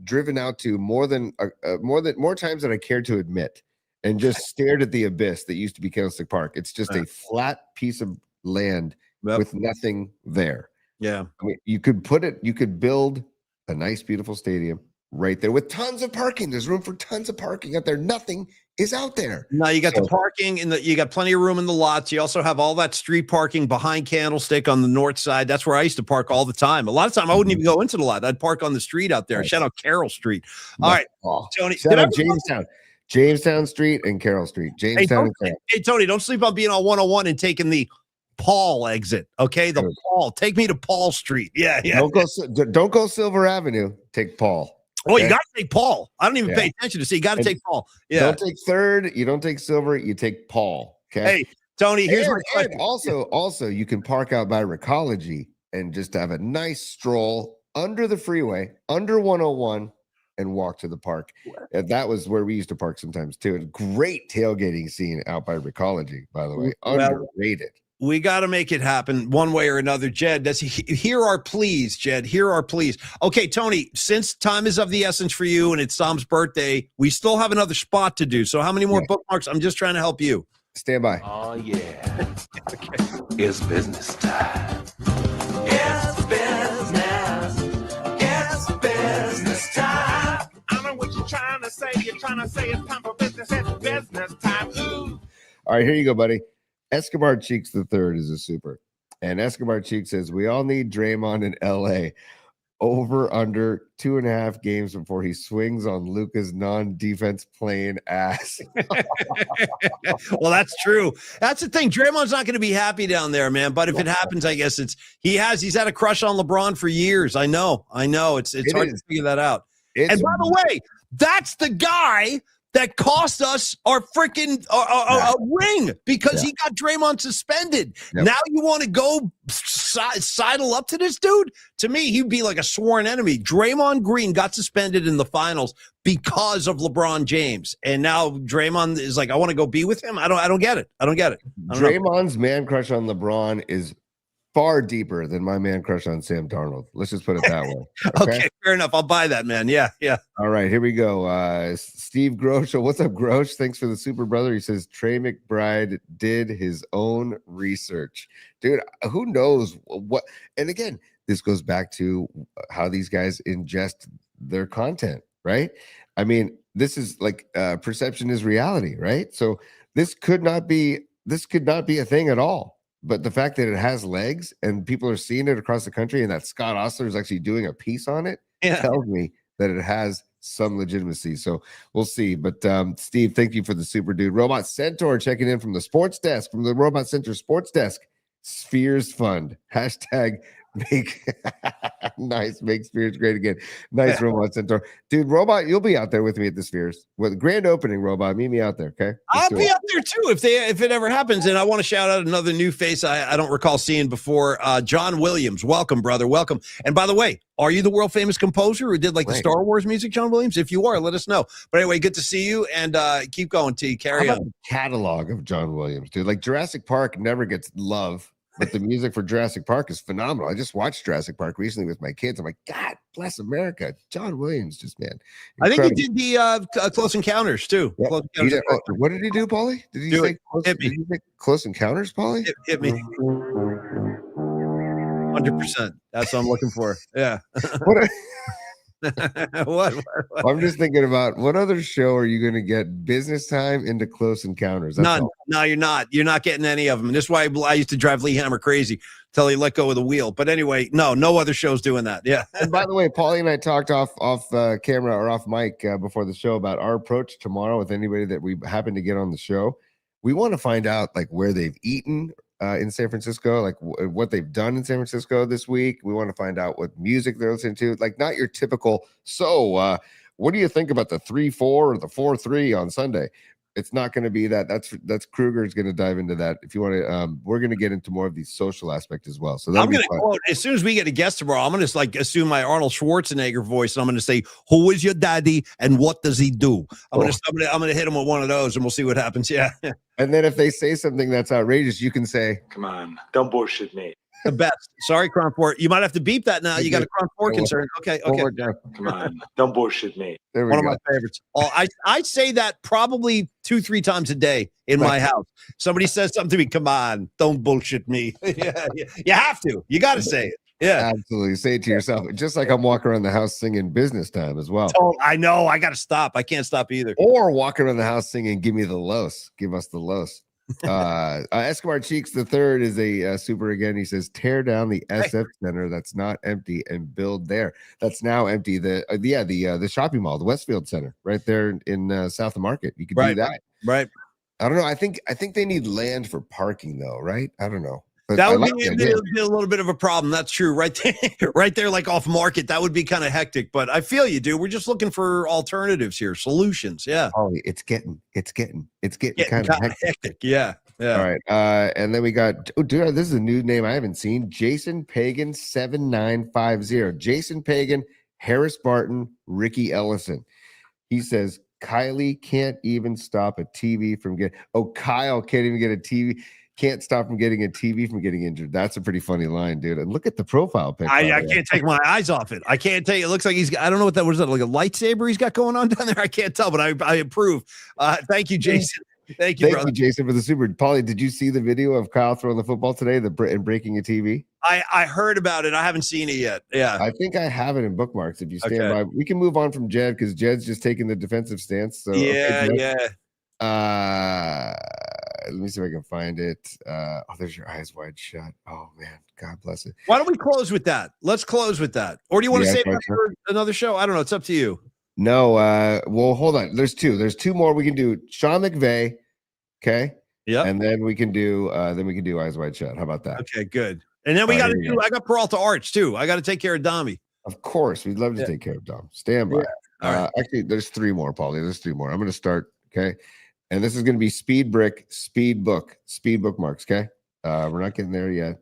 [SPEAKER 2] driven out to more times than I care to admit, and just stared at the abyss that used to be Candlestick Park. It's just a flat piece of land with nothing there.
[SPEAKER 1] Yeah.
[SPEAKER 2] I mean, you could build a nice, beautiful stadium right there with tons of parking. There's room for tons of parking out there. Nothing is out there.
[SPEAKER 1] No, you got the parking you got plenty of room in the lots. You also have all that street parking behind Candlestick on the north side. That's where I used to park all the time. A lot of time I wouldn't even go into the lot. I'd park on the street out there. Nice. Shout out Carroll Street. All right, Tony.
[SPEAKER 2] Shout out Jamestown Street and Carroll Street. Jamestown.
[SPEAKER 1] Hey, Tony, don't sleep on being on 101 and taking the Paul exit. Okay, the Paul. Take me to Paul Street. Yeah.
[SPEAKER 2] Don't go Silver Avenue. Take Paul.
[SPEAKER 1] Oh, you got to take Paul. I don't even pay attention to see. You got to take Paul. Yeah.
[SPEAKER 2] Don't take Third. You don't take Silver. You take Paul. Okay.
[SPEAKER 1] Hey, Tony. Here's my question.
[SPEAKER 2] Also, you can park out by Recology and just have a nice stroll under the freeway, under 101, and walk to the park. And that was where we used to park sometimes too. A great tailgating scene out by Recology, by the way. Underrated.
[SPEAKER 1] We got to make it happen one way or another. Jed, hear our pleas, Jed. Hear our pleas. Okay, Tony, since time is of the essence for you and it's Tom's birthday, we still have another spot to do. So how many more bookmarks? I'm just trying to help you.
[SPEAKER 2] Stand by.
[SPEAKER 3] Oh, yeah. It's business time. It's business. It's business time.
[SPEAKER 13] I know what you're trying to say. You're trying to say it's time for business. It's business time. Ooh.
[SPEAKER 2] All right, here you go, buddy. Escobar Cheeks III is a super. And Escobar Cheeks says, we all need Draymond in LA. Over under 2.5 games before he swings on Luka's non-defense playing ass.
[SPEAKER 1] Well, that's true. That's the thing. Draymond's not going to be happy down there, man. But if it happens, I guess he's had a crush on LeBron for years. I know. It's hard to figure that out. And by the way, that's the guy that cost us our freaking ring because he got Draymond suspended. Yep. Now you want to go sidle up to this dude? To me, he'd be like a sworn enemy. Draymond Green got suspended in the finals because of LeBron James. And now Draymond is like, I want to go be with him. I don't get it.
[SPEAKER 2] Draymond's man crush on LeBron is far deeper than my man crush on Sam Darnold. Let's just put it that way.
[SPEAKER 1] Okay, fair enough. I'll buy that, man. Yeah.
[SPEAKER 2] All right, here we go. Steve Grosh. What's up, Grosh? Thanks for the super brother. He says Trey McBride did his own research. Dude, who knows what? And again, this goes back to how these guys ingest their content, right? I mean, this is like perception is reality, right? So this could not be a thing at all. But the fact that it has legs and people are seeing it across the country and that Scott Ostler is actually doing a piece on it tells me that it has some legitimacy. So we'll see. But Steve, thank you for the super dude. Robot Centaur checking in from the sports desk, from the Robot Center sports desk. Spheres Fund. Hashtag make make Spheres great again. Nice, Robot Centaur. Dude, Robot, you'll be out there with me at the Spheres. With the grand opening, Robot. Meet me out there, okay?
[SPEAKER 1] I'll be out there too if it ever happens. And I want to shout out another new face I don't recall seeing before. John Williams. Welcome, brother. Welcome. And by the way, are you the world famous composer who did like the Star Wars music, John Williams? If you are, let us know. But anyway, good to see you and keep going, T. Carry on.
[SPEAKER 2] The catalog of John Williams, dude. Like Jurassic Park never gets love. But the music for Jurassic Park is phenomenal. I just watched Jurassic Park recently with my kids. I'm like, God bless America. John Williams, just man.
[SPEAKER 1] I think he
[SPEAKER 2] Incredible.
[SPEAKER 1] did the Close Encounters too.
[SPEAKER 2] Yeah.
[SPEAKER 1] Close
[SPEAKER 2] He
[SPEAKER 1] Encounters.
[SPEAKER 2] did- what did he do, Paulie? Did he
[SPEAKER 1] Do
[SPEAKER 2] say
[SPEAKER 1] it.
[SPEAKER 2] close,
[SPEAKER 1] Hit me.
[SPEAKER 2] did he say Close Encounters, Paulie?
[SPEAKER 1] Hit me. 100%. That's what I'm looking for. Yeah.
[SPEAKER 2] What?
[SPEAKER 1] what?
[SPEAKER 2] I'm just thinking about what other show are you going to get Business Time into Close Encounters? That's
[SPEAKER 1] None.
[SPEAKER 2] all.
[SPEAKER 1] No, you're not. You're not getting any of them. And this is why I used to drive Lee Hammer crazy till he let go of the wheel. But anyway, no other show's doing that. Yeah.
[SPEAKER 2] And by the way, Paulie and I talked off camera or off mic before the show about our approach tomorrow with anybody that we happen to get on the show. We want to find out like where they've eaten in San Francisco, like what they've done in San Francisco this week. We want to find out what music they're listening to, like not your typical. So, what do you think about the 3-4 or the 4-3 on Sunday? It's not going to be that. That's Kruger's going to dive into that. If you want to, we're going to get into more of the social aspect as well. So
[SPEAKER 1] I'm going to quote as soon as we get a guest tomorrow. I'm going to like assume my Arnold Schwarzenegger voice. And I'm going to say, "Who is your daddy and what does he do?" I'm going to hit him with one of those, and we'll see what happens. Yeah.
[SPEAKER 2] And then if they say something that's outrageous, you can say,
[SPEAKER 17] "Come on, don't bullshit me."
[SPEAKER 1] The best. Sorry, Cronfort. You might have to beep that now. You got a Cronfort concern. Okay.
[SPEAKER 17] Come on, don't bullshit me.
[SPEAKER 2] There we
[SPEAKER 1] One
[SPEAKER 2] go.
[SPEAKER 1] of my favorites. I say that probably 2-3 times a day in my house. Somebody says something to me. Come on, don't bullshit me. Yeah, you have to. You got to say it. Yeah,
[SPEAKER 2] absolutely. Say it to yourself. Just like I'm walking around the house singing Business Time as well.
[SPEAKER 1] Oh, I know. I got to stop. I can't stop either.
[SPEAKER 2] Or walking around the house singing "Give Me the Los." Give us the Los. Escobar Cheeks the third is a super again. He says, "Tear down the SF Center that's not empty and build there that's now empty." The shopping mall, the Westfield Center, right there in South of Market. You could do that.
[SPEAKER 1] Right.
[SPEAKER 2] I don't know. I think they need land for parking though, right? I don't know. But
[SPEAKER 1] That
[SPEAKER 2] I
[SPEAKER 1] would
[SPEAKER 2] like
[SPEAKER 1] be
[SPEAKER 2] the
[SPEAKER 1] a
[SPEAKER 2] idea.
[SPEAKER 1] little bit of a problem. That's true. Right there, right there, like off market. That would be kind of hectic. But I feel you, dude. We're just looking for alternatives here, solutions. Yeah.
[SPEAKER 2] Ollie, it's getting kind of hectic.
[SPEAKER 1] Yeah. Yeah.
[SPEAKER 2] All right. And then we got, oh, dude, this is a new name I haven't seen. Jason Pagan 7950. Jason Pagan, Harris Barton, Ricky Ellison. He says, Kylie can't even stop a TV from getting, Kyle can't even get a TV. Can't stop from getting a TV from getting injured. That's a pretty funny line, dude. And look at the profile pic.
[SPEAKER 1] I can't take my eyes off it. I can't tell you. It looks like I don't know what that was. That like a lightsaber he's got going on down there. I can't tell, but I approve. Thank you, Jason. Thank you, brother.
[SPEAKER 2] Jason, for the super. Paulie, did you see the video of Kyle throwing the football today and breaking a TV?
[SPEAKER 1] I heard about it. I haven't seen it yet. Yeah.
[SPEAKER 2] I think I have it in bookmarks. If you stand by, we can move on from Jed because Jed's just taking the defensive stance. So
[SPEAKER 1] yeah.
[SPEAKER 2] Let me see if I can find it. There's your eyes wide shut. Oh man, God bless it.
[SPEAKER 1] Why don't we close with that? Let's close with that. Or do you want to save that for another show? I don't know. It's up to you.
[SPEAKER 2] No, well, hold on. There's two more we can do. Sean McVay, okay?
[SPEAKER 1] Yeah.
[SPEAKER 2] And then we can do Eyes Wide Shut. How about that?
[SPEAKER 1] Okay, good. And then we got to do. I got Peralta Arch too. I got to take care of Dommy.
[SPEAKER 2] Of course, we'd love to take care of Dom. Stand by.
[SPEAKER 1] Yeah. All right.
[SPEAKER 2] Actually, there's three more, Paulie. There's three more. I'm going to start. Okay. And this is going to be Speed Brick, Speed Bookmarks. Okay. We're not getting there yet.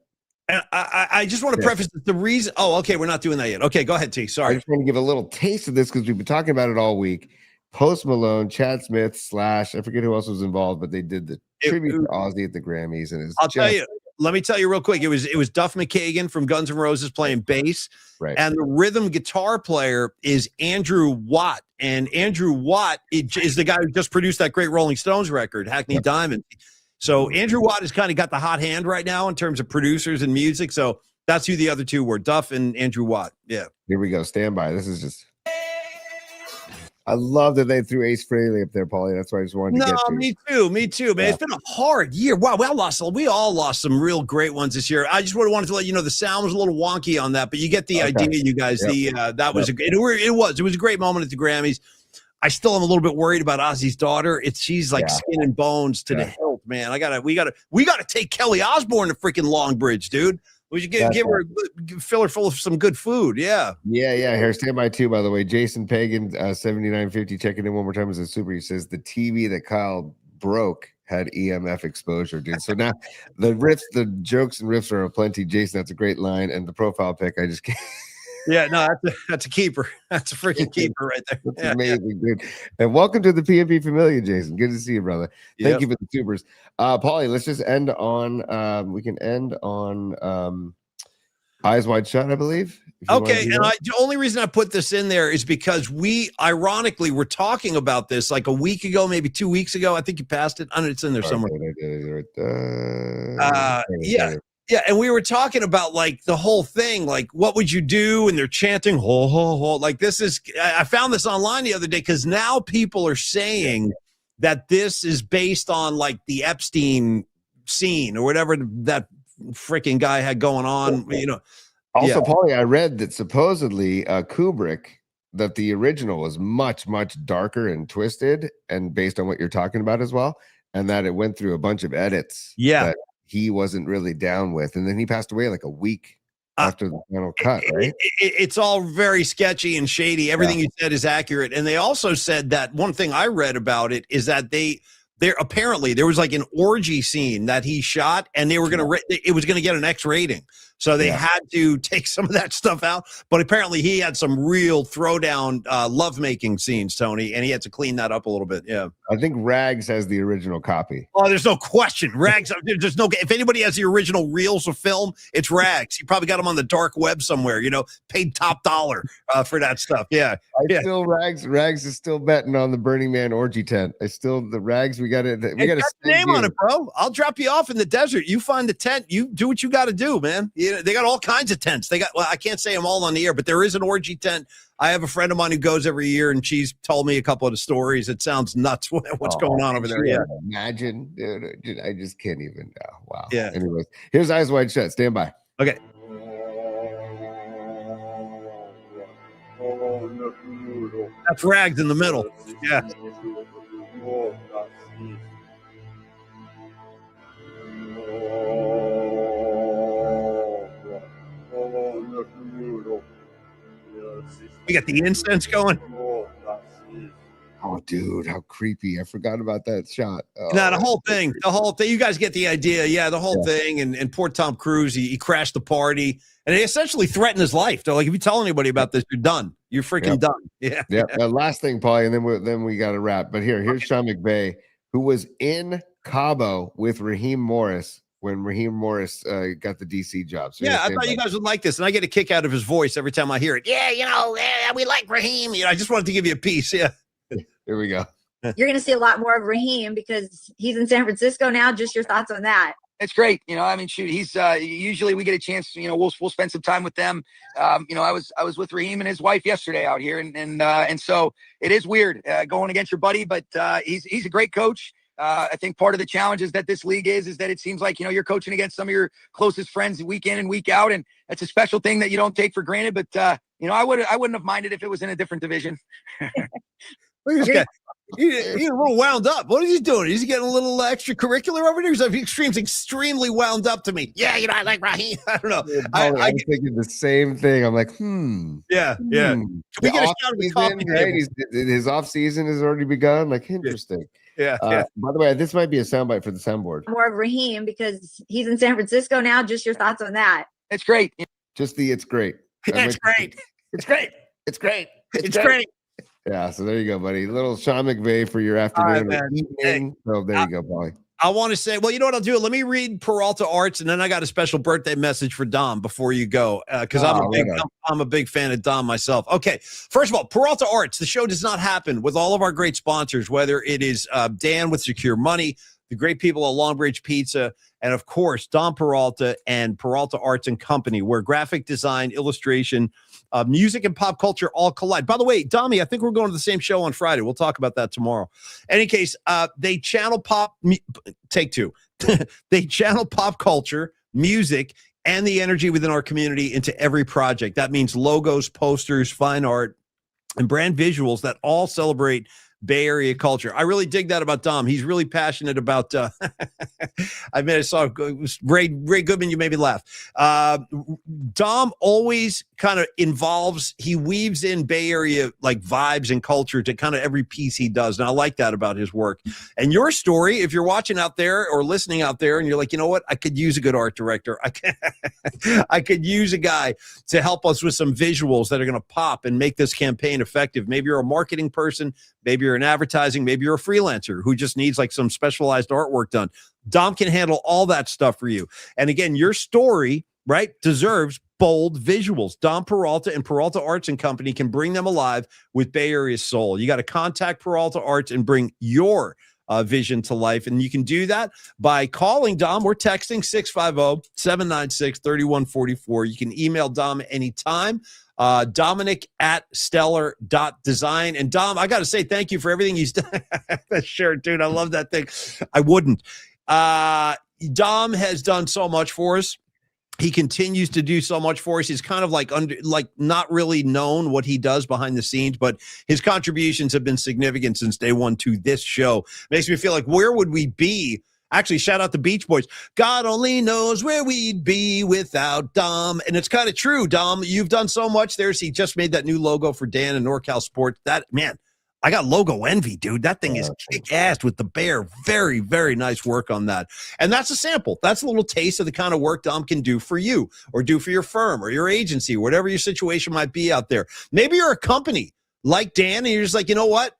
[SPEAKER 1] And I just want to preface the reason. Oh, okay. We're not doing that yet. Okay. Go ahead, T. Sorry.
[SPEAKER 2] I just want to give a little taste of this because we've been talking about it all week. Post Malone, Chad Smith / I forget who else was involved, but they did the tribute to Ozzy at the Grammys. And
[SPEAKER 1] tell you. Let me tell you real quick. It was Duff McKagan from Guns N' Roses playing bass,
[SPEAKER 2] right?
[SPEAKER 1] And the rhythm guitar player is Andrew Watt, and Andrew Watt is the guy who just produced that great Rolling Stones record, Hackney Diamond. So Andrew Watt has kind of got the hot hand right now in terms of producers and music. So that's who the other two were, Duff and Andrew Watt. Yeah.
[SPEAKER 2] Here we go. Stand by. This is just. I love that they threw Ace Frehley up there, Paulie. That's why I just wanted to get to.
[SPEAKER 1] Me too, man. Yeah. It's been a hard year. Wow, we all lost some real great ones this year. I just wanted to let you know the sound was a little wonky on that, but you get the idea, you guys. Yep. That was it was a great moment at the Grammys. I still am a little bit worried about Ozzy's daughter. She's like skin and bones to the hilt, man. We gotta take Kelly Osbourne to freaking Long Bridge, dude. We should fill her full of some good food. Yeah.
[SPEAKER 2] Here, stand by too, by the way. Jason Pagan, 7950, checking in one more time as a super. He says the TV that Kyle broke had EMF exposure, dude. So now the jokes and riffs are aplenty. Jason, that's a great line. And the profile pic, I just can't.
[SPEAKER 1] Yeah, no, that's a keeper. That's a freaking keeper right there.
[SPEAKER 2] That's amazing, dude. And welcome to the PNP Familia, Jason. Good to see you, brother. Thank you for the supers. Paulie, let's just end on Eyes Wide Shut, I believe.
[SPEAKER 1] Okay, and the only reason I put this in there is because we ironically were talking about this like a week ago, maybe 2 weeks ago. I think you passed it. I know it's in there somewhere. Yeah, and we were talking about like the whole thing, like what would you do? And they're chanting ho ho ho. Like this is. I found this online the other day because now people are saying that this is based on like the Epstein scene or whatever that freaking guy had going on. You know.
[SPEAKER 2] Also, Paulie, I read that supposedly Kubrick, that the original was much, much darker and twisted, and based on what you're talking about as well, and that it went through a bunch of edits that he wasn't really down with, and then he passed away like a week after the final cut, right?
[SPEAKER 1] It's all very sketchy and shady. Everything you said is accurate, and they also said that one thing I read about it is that there apparently there was like an orgy scene that he shot, and they were it was gonna get an X rating. So they had to take some of that stuff out. But apparently he had some real throwdown lovemaking scenes, Tony, and he had to clean that up a little bit. Yeah.
[SPEAKER 2] I think Rags has the original copy.
[SPEAKER 1] Oh, there's no question. Rags, there's no, if anybody has the original reels of film, it's Rags. He probably got them on the dark web somewhere, paid top dollar for that stuff. Yeah.
[SPEAKER 2] Still Rags is still betting on the Burning Man orgy tent. The Rags, we got to
[SPEAKER 1] name on it, bro. I'll drop you off in the desert. You find the tent, you do what you got to do, man. They got all kinds of tents. I can't say them all on the air, but there is an orgy tent. I have a friend of mine who goes every year, and she's told me a couple of the stories. It sounds nuts what's going on over there. Yeah.
[SPEAKER 2] Imagine, dude, I just can't even. Wow.
[SPEAKER 1] Yeah.
[SPEAKER 2] Anyways, here's Eyes Wide Shut. Stand by.
[SPEAKER 1] Okay. That's Rags in the middle. Yeah. We got the incense going.
[SPEAKER 2] Oh, dude, how creepy. I forgot about that shot.
[SPEAKER 1] The whole thing. You guys get the idea. Yeah, the whole thing. And poor Tom Cruise, he crashed the party. And he essentially threatened his life. They're like, if you tell anybody about this, you're done. You're freaking done. Yeah.
[SPEAKER 2] Yeah. Last thing, Paulie, and then we got to wrap. But here's Sean McVay, who was in Cabo with Raheem Morris when Raheem Morris got the DC job. So
[SPEAKER 1] I thought you guys would like this, and I get a kick out of his voice every time I hear it. Yeah, we like Raheem. I just wanted to give you a piece. Yeah.
[SPEAKER 2] Here we go.
[SPEAKER 18] You're going to see a lot more of Raheem because he's in San Francisco now. Just your thoughts on that.
[SPEAKER 19] It's great. Shoot, he's usually we get a chance, we'll spend some time with them. I was with Raheem and his wife yesterday out here. And so it is weird going against your buddy, but he's a great coach. I think part of the challenge is that this league is that it seems like, you're coaching against some of your closest friends week in and week out. And that's a special thing that you don't take for granted. But, I wouldn't have minded if it was in a different division.
[SPEAKER 1] Look at this guy. He's a little wound up. What is he doing? Is he getting a little extracurricular over there? He seems extremely wound up to me. Yeah, I like Raheem. I don't know.
[SPEAKER 2] I was thinking the same thing. I'm like,
[SPEAKER 1] Yeah. Can we get a shot of the coffee
[SPEAKER 2] right? His off season has already begun. Like, interesting.
[SPEAKER 1] Yeah.
[SPEAKER 2] By the way, this might be a soundbite for the soundboard.
[SPEAKER 18] More of Raheem because he's in San Francisco now. Just your thoughts on that.
[SPEAKER 19] It's great.
[SPEAKER 2] It's great.
[SPEAKER 1] It's great. It's great. It's great. It's great.
[SPEAKER 2] Yeah, so there you go, buddy. Little Sean McVay for your afternoon or evening. So there you go, Paulie.
[SPEAKER 1] I want to say, well, you know what I'll do? Let me read Peralta Arts, and then I got a special birthday message for Dom before you go, because I'm a big fan of Dom myself. Okay, first of all, Peralta Arts. The show does not happen with all of our great sponsors, whether it is Dan with Secure Money, the great people at Long Bridge Pizza, and of course, Dom Peralta and Peralta Arts and Company, where graphic design, illustration, music, and pop culture all collide. By the way, Dommy, I think we're going to the same show on Friday. We'll talk about that tomorrow. Any case, they channel take two. They channel pop culture, music, and the energy within our community into every project. That means logos, posters, fine art, and brand visuals that all celebrate Bay Area culture. I really dig that about Dom. He's really passionate about I saw Ray Goodman, you made me laugh. Dom always kind of he weaves in Bay Area like vibes and culture to kind of every piece he does. And I like that about his work. And your story, if you're watching out there or listening out there and you're like, you know what, I could use a good art director. I could use a guy to help us with some visuals that are going to pop and make this campaign effective. Maybe you're a marketing person. Maybe you're in advertising. Maybe you're a freelancer who just needs like some specialized artwork done. Dom can handle all that stuff for you. And again, your story, right, deserves bold visuals. Dom Peralta and Peralta Arts and Company can bring them alive with Bay Area soul. You got to contact Peralta Arts and bring your vision to life. And you can do that by calling Dom or texting 650-796-3144. You can email Dom anytime. Dominic@stellar.design. And Dom, I got to say thank you for everything he's done. That shirt, dude. I love that thing. I wouldn't. Dom has done so much for us. He continues to do so much for us. He's kind of like not really known what he does behind the scenes, but his contributions have been significant since day one to this show. Makes me feel like, where would we be? Actually, shout out the Beach Boys. God only knows where we'd be without Dom. And it's kind of true, Dom. You've done so much there. He just made that new logo for Dan and NorCal Sports. That, man, I got logo envy, dude. That thing is kick-ass with the bear. Very, very nice work on that. And that's a sample. That's a little taste of the kind of work Dom can do for you or do for your firm or your agency, whatever your situation might be out there. Maybe you're a company like Dan and you're just like, you know what?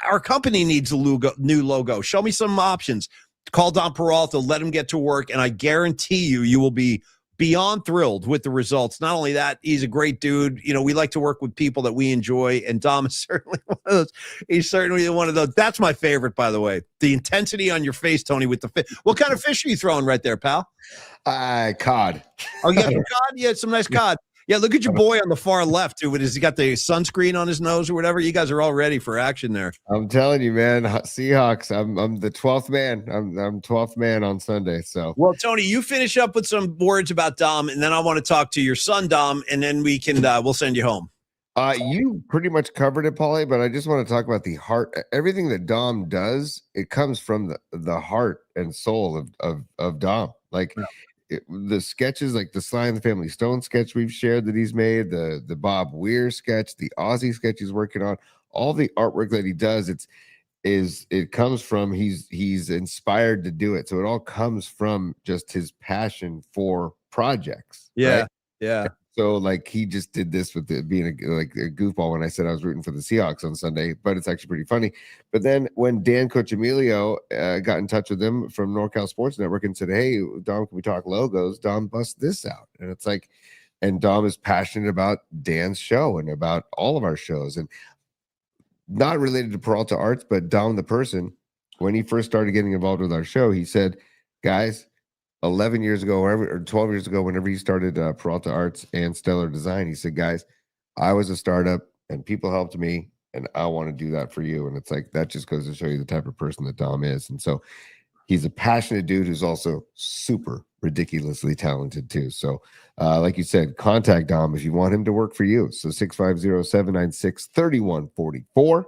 [SPEAKER 1] Our company needs a new logo. Show me some options. Call Dom Peralta, let him get to work, and I guarantee you will be beyond thrilled with the results. Not only that, he's a great dude. You know, we like to work with people that we enjoy, and Dom is certainly one of those. He's certainly one of those. That's my favorite, by the way. The intensity on your face, Tony, with the fish. What kind of fish are you throwing right there, pal?
[SPEAKER 2] Cod.
[SPEAKER 1] Oh, you got some cod? Yeah, some nice cod. Yeah, look at your boy on the far left, too. Has he got the sunscreen on his nose or whatever? You guys are all ready for action there.
[SPEAKER 2] I'm telling you, man. Seahawks. I'm the 12th man. I'm 12th man on Sunday. So,
[SPEAKER 1] well, Tony, you finish up with some words about Dom, and then I want to talk to your son, Dom, and then we can we'll send you home.
[SPEAKER 2] You pretty much covered it, Paulie, but I just want to talk about the heart. Everything that Dom does, it comes from the heart and soul of Dom. Like. Yeah. The sketches, like the Sly and the Family Stone sketch we've shared that he's made, the Bob Weir sketch, the Aussie sketch he's working on, all the artwork that he does, it comes from he's inspired to do it. So it all comes from just his passion for projects.
[SPEAKER 1] Yeah,
[SPEAKER 2] right?
[SPEAKER 1] yeah.
[SPEAKER 2] So like he just did this with being a goofball when I said I was rooting for the Seahawks on Sunday, but it's actually pretty funny. But then when Dan Cochemilio got in touch with him from NorCal Sports Network and said, "Hey, Dom, can we talk logos?" Dom busts this out, and it's like, and Dom is passionate about Dan's show and about all of our shows, and not related to Peralta Arts, but Dom the person. When he first started getting involved with our show, he said, "Guys." 11 years ago or 12 years ago, whenever he started Peralta Arts and Stellar Design, he said, guys, I was a startup and people helped me and I want to do that for you. And it's like, that just goes to show you the type of person that Dom is. And so he's a passionate dude who's also super ridiculously talented too. So like you said, contact Dom if you want him to work for you. So 650-796-3144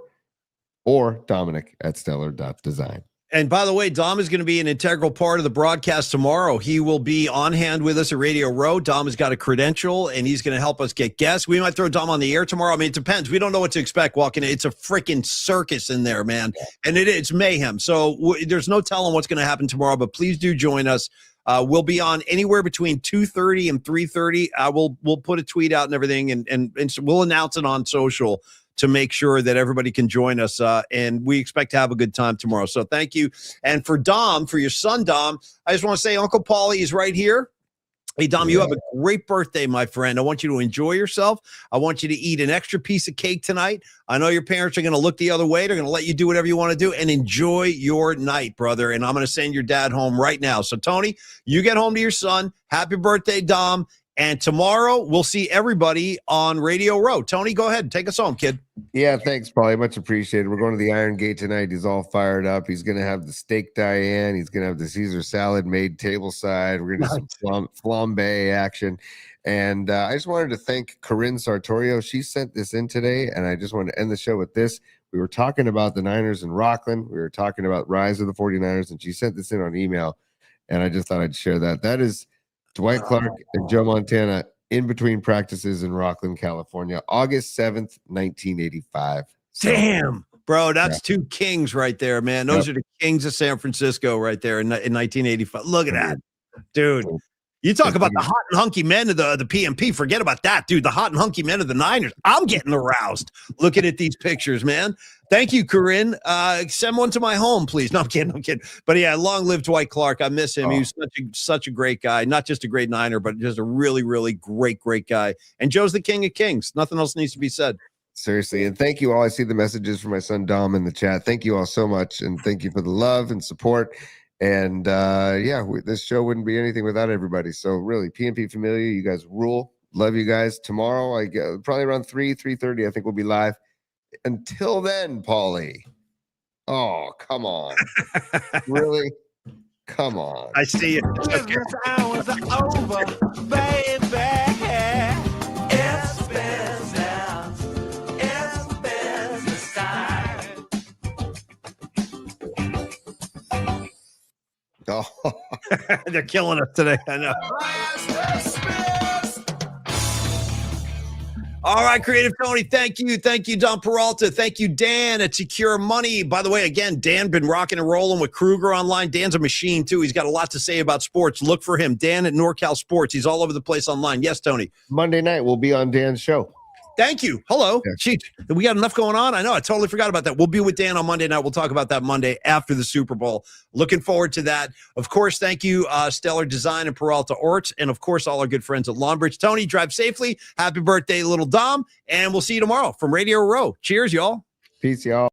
[SPEAKER 2] or Dominic@stellar.design.
[SPEAKER 1] And by the way, Dom is going to be an integral part of the broadcast tomorrow. He will be on hand with us at Radio Row. Dom has got a credential, and he's going to help us get guests. We might throw Dom on the air tomorrow. I mean, it depends. We don't know what to expect walking in. It's a freaking circus in there, man. And it's mayhem. So there's no telling what's going to happen tomorrow, but please do join us. We'll be on anywhere between 2:30 and 3:30. We'll put a tweet out and everything, and we'll announce it on social to make sure that everybody can join us. And we expect to have a good time tomorrow. So thank you. And for Dom, for your son, Dom, I just want to say Uncle Paulie is right here. Hey, Dom, you have a great birthday, my friend. I want you to enjoy yourself. I want you to eat an extra piece of cake tonight. I know your parents are going to look the other way. They're going to let you do whatever you want to do and enjoy your night, brother. And I'm going to send your dad home right now. So, Tony, you get home to your son. Happy birthday, Dom. And tomorrow we'll see everybody on Radio Row. Tony, go ahead and take us home, kid.
[SPEAKER 2] Yeah, thanks, Paulie. Much appreciated. We're going to the Iron Gate tonight. He's all fired up. He's going to have the steak Diane. He's going to have the Caesar salad made tableside. We're going to do some flambe action. And I just wanted to thank Corinne Sartorio. She sent this in today, and I just wanted to end the show with this. We were talking about the Niners in Rockland. We were talking about Rise of the 49ers, and she sent this in on email, and I just thought I'd share that. That is Dwight Clark and Joe Montana in between practices in Rockland, California, August 7th, 1985. So,
[SPEAKER 1] damn, bro, that's two kings right there, man. Those are the kings of San Francisco right there in 1985. Look at that, dude. You talk about the hot and hunky men of the PMP. Forget about that, dude. The hot and hunky men of the Niners. I'm getting aroused looking at these pictures, man. Thank you, Corinne. Send one to my home, please. No, I'm kidding. But yeah, long live Dwight Clark. I miss him. He was such a great guy. Not just a great Niner, but just a really, really great guy. And Joe's the king of kings. Nothing else needs to be said.
[SPEAKER 2] Seriously. And thank you all. I see the messages from my son Dom in the chat. Thank you all so much. And thank you for the love and support. And this show wouldn't be anything without everybody. So really, PNP Familia, you guys rule. Love you guys. Tomorrow, probably around 3:30, I think we'll be live. Until then, Paulie. Oh, come on. Really? Come on.
[SPEAKER 1] I see it.
[SPEAKER 3] Business hours are over, baby. It's business. It's business time.
[SPEAKER 2] Oh.
[SPEAKER 1] They're killing us today. I know. All right, Creative Tony, thank you. Thank you, Don Peralta. Thank you, Dan at Secure Money. By the way, again, Dan been rocking and rolling with Kruger online. Dan's a machine, too. He's got a lot to say about sports. Look for him. Dan at NorCal Sports. He's all over the place online. Yes, Tony.
[SPEAKER 2] Monday night, we'll be on Dan's show.
[SPEAKER 1] Thank you. Hello.
[SPEAKER 2] Yeah.
[SPEAKER 1] Gee, we got enough going on. I know. I totally forgot about that. We'll be with Dan on Monday night. We'll talk about that Monday after the Super Bowl. Looking forward to that. Of course, thank you, Stellar Design and Peralta Orts. And, of course, all our good friends at Longbridge. Tony, drive safely. Happy birthday, little Dom. And we'll see you tomorrow from Radio Row. Cheers, y'all.
[SPEAKER 2] Peace, y'all.